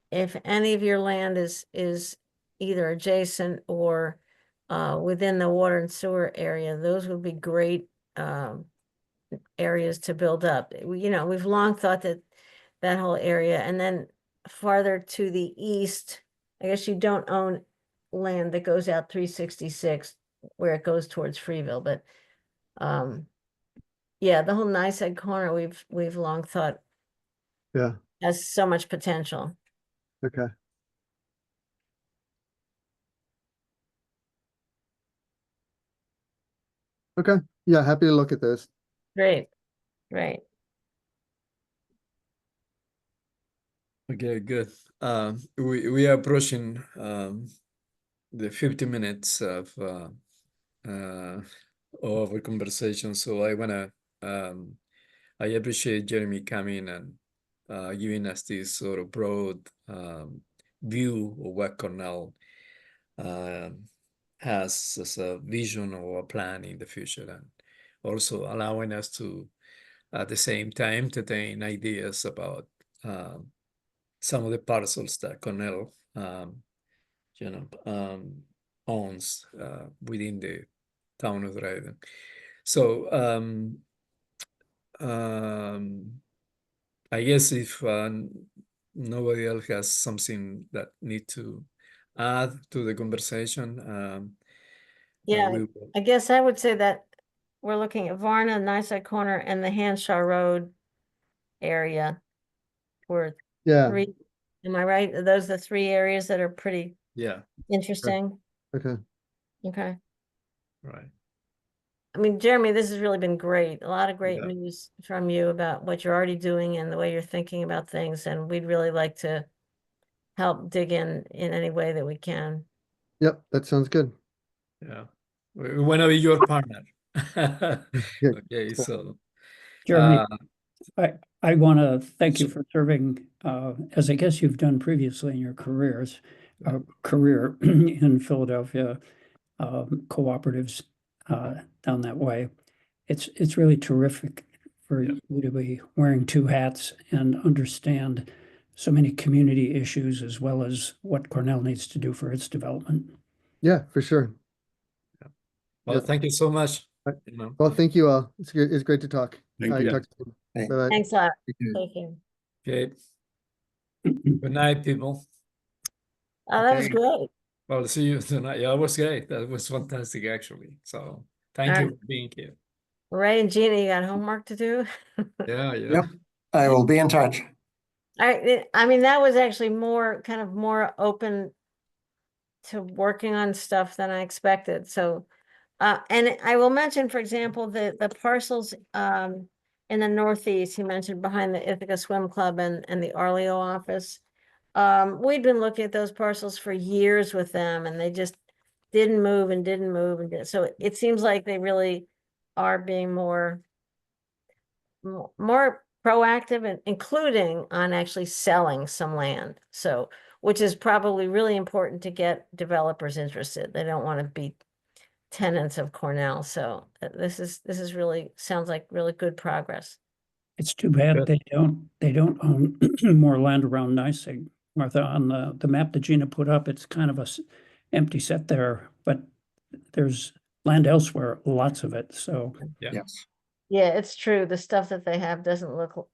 If any of your land is either adjacent or within the water and sewer area, those would be great areas to build up. You know, we've long thought that that whole area, and then farther to the east, I guess you don't own land that goes out 366 where it goes towards Freeville, but yeah, the whole NYSEG corner we've long thought has so much potential. Okay. Okay. Yeah, happy to look at this. Great, great. Okay, good. We are approaching the 50 minutes of our conversation, so I wanna I appreciate Jeremy coming and giving us this sort of broad view of what Cornell has as a vision or a plan in the future, and also allowing us to, at the same time, entertain ideas about some of the parcels that Cornell, you know, owns within the town of Dryden. So I guess if nobody else has something that need to add to the conversation, Yeah, we will. I guess I would say that we're looking at Varna, NYSEG corner, and the Hanshaw Road area. Were three, am I right? Are those the three areas that are pretty interesting? Okay. Okay. Right. I mean, Jeremy, this has really been great. A lot of great Yeah. news from you about what you're already doing and the way you're thinking about things. And we'd really like to help dig in any way that we can. Yep, that sounds good. Yeah. We want to be your partner. Good. Okay, so Jeremy, I want to thank you for serving, as I guess you've done previously in your career in Philadelphia, cooperatives down that way. It's really terrific for you to be wearing two hats and understand so many community issues as well as what Cornell needs to do for its development. Yeah, for sure. well, thank you so much. You know. Well, thank you all. It's great to talk. Thank you. Talk to you. Bye-bye. Thanks a lot. Thank you. Okay. Good night, people. Oh, that was Okay. great. Well, see you tonight. Yeah, it was great. That was fantastic, actually. So thank you for being here. Ray and Gina, you got homework to do? Yeah. Yep. I will be in touch. I mean, that was actually more open to working on stuff than I expected. So, and I will mention, for example, the parcels in the Northeast, he mentioned behind the Ithaca Swim Club and the Arleo office. We'd been looking at those parcels for years with them, and they just didn't move. So it seems like they really are being more proactive and including on actually selling some land. So, which is probably really important to get developers interested. They don't want to be tenants of Cornell. So this is really sounds like really good progress. It's too bad they don't own more land around NYSEG, Martha. On the map that Gina put up, it's kind of a empty set there, but there's land elsewhere, lots of it. So Yes. Yeah, it's true. The stuff that they have doesn't look,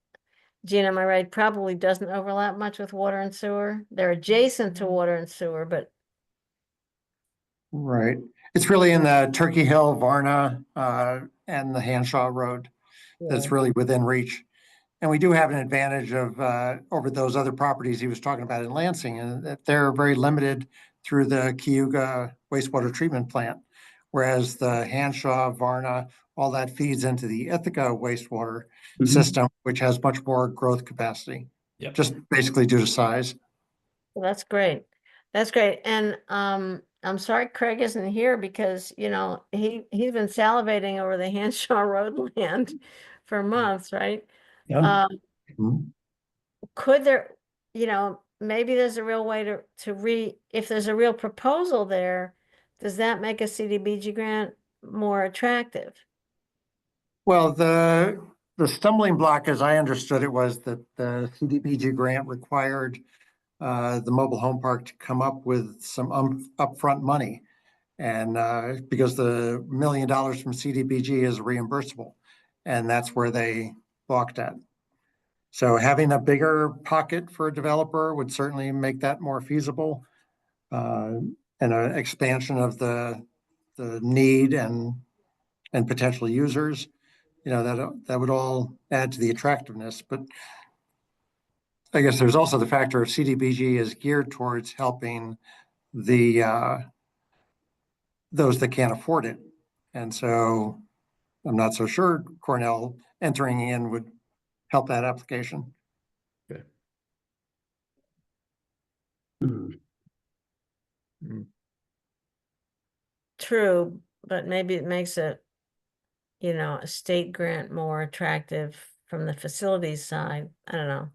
Gina, am I right? Probably doesn't overlap much with water and sewer. They're adjacent to water and sewer, but Right. It's really in the Turkey Hill, Varna, and the Hanshaw Road that's yeah. really within reach. And we do have an advantage of, over those other properties he was talking about in Lansing, and that they're very limited through the Cayuga wastewater treatment plant. Whereas the Hanshaw, Varna, all that feeds into the Ithaca wastewater Mhm. system, which has much more growth capacity. Yep. Just basically due to size. Well, that's great. That's great. And I'm sorry Craig isn't here because, you know, he's been salivating over the Hanshaw Road land for months, right? Yeah. Mhm. Could there, you know, maybe there's a real way if there's a real proposal there, does that make a CDBG grant more attractive? Well, the stumbling block, as I understood it, was that the CDBG grant required the mobile home park to come up with some upfront money. And because the $1 million from CDBG is reimbursable, and that's where they balked at. So having a bigger pocket for a developer would certainly make that more feasible. And an expansion of the need and potential users, you know, that would all add to the attractiveness. But I guess there's also the factor of CDBG is geared towards helping the those that can't afford it. And so I'm not so sure Cornell entering in would help that application. Hmm. True, but maybe it makes it, you know, a state grant more attractive from the facilities side. I don't know.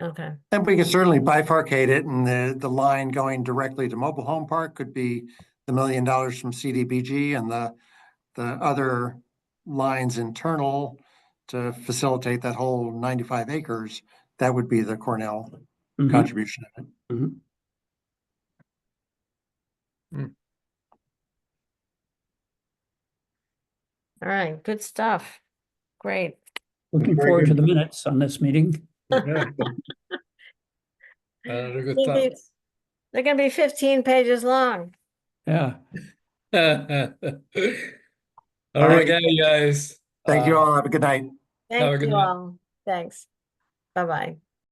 Okay. And we could certainly bifurcate it, and the line going directly to mobile home park could be the $1 million from CDBG, and the other lines internal to facilitate that whole 95 acres, that would be the Cornell Mhm. contribution of it. Mhm. All right, good stuff. Great. Looking Very forward to good. the minutes on this meeting. Yeah. Very good They're time. gonna be 15 pages long. Yeah. All right, guys. Thank you all. Have a good night. Have a Thank good you night. all. Thanks. Bye-bye.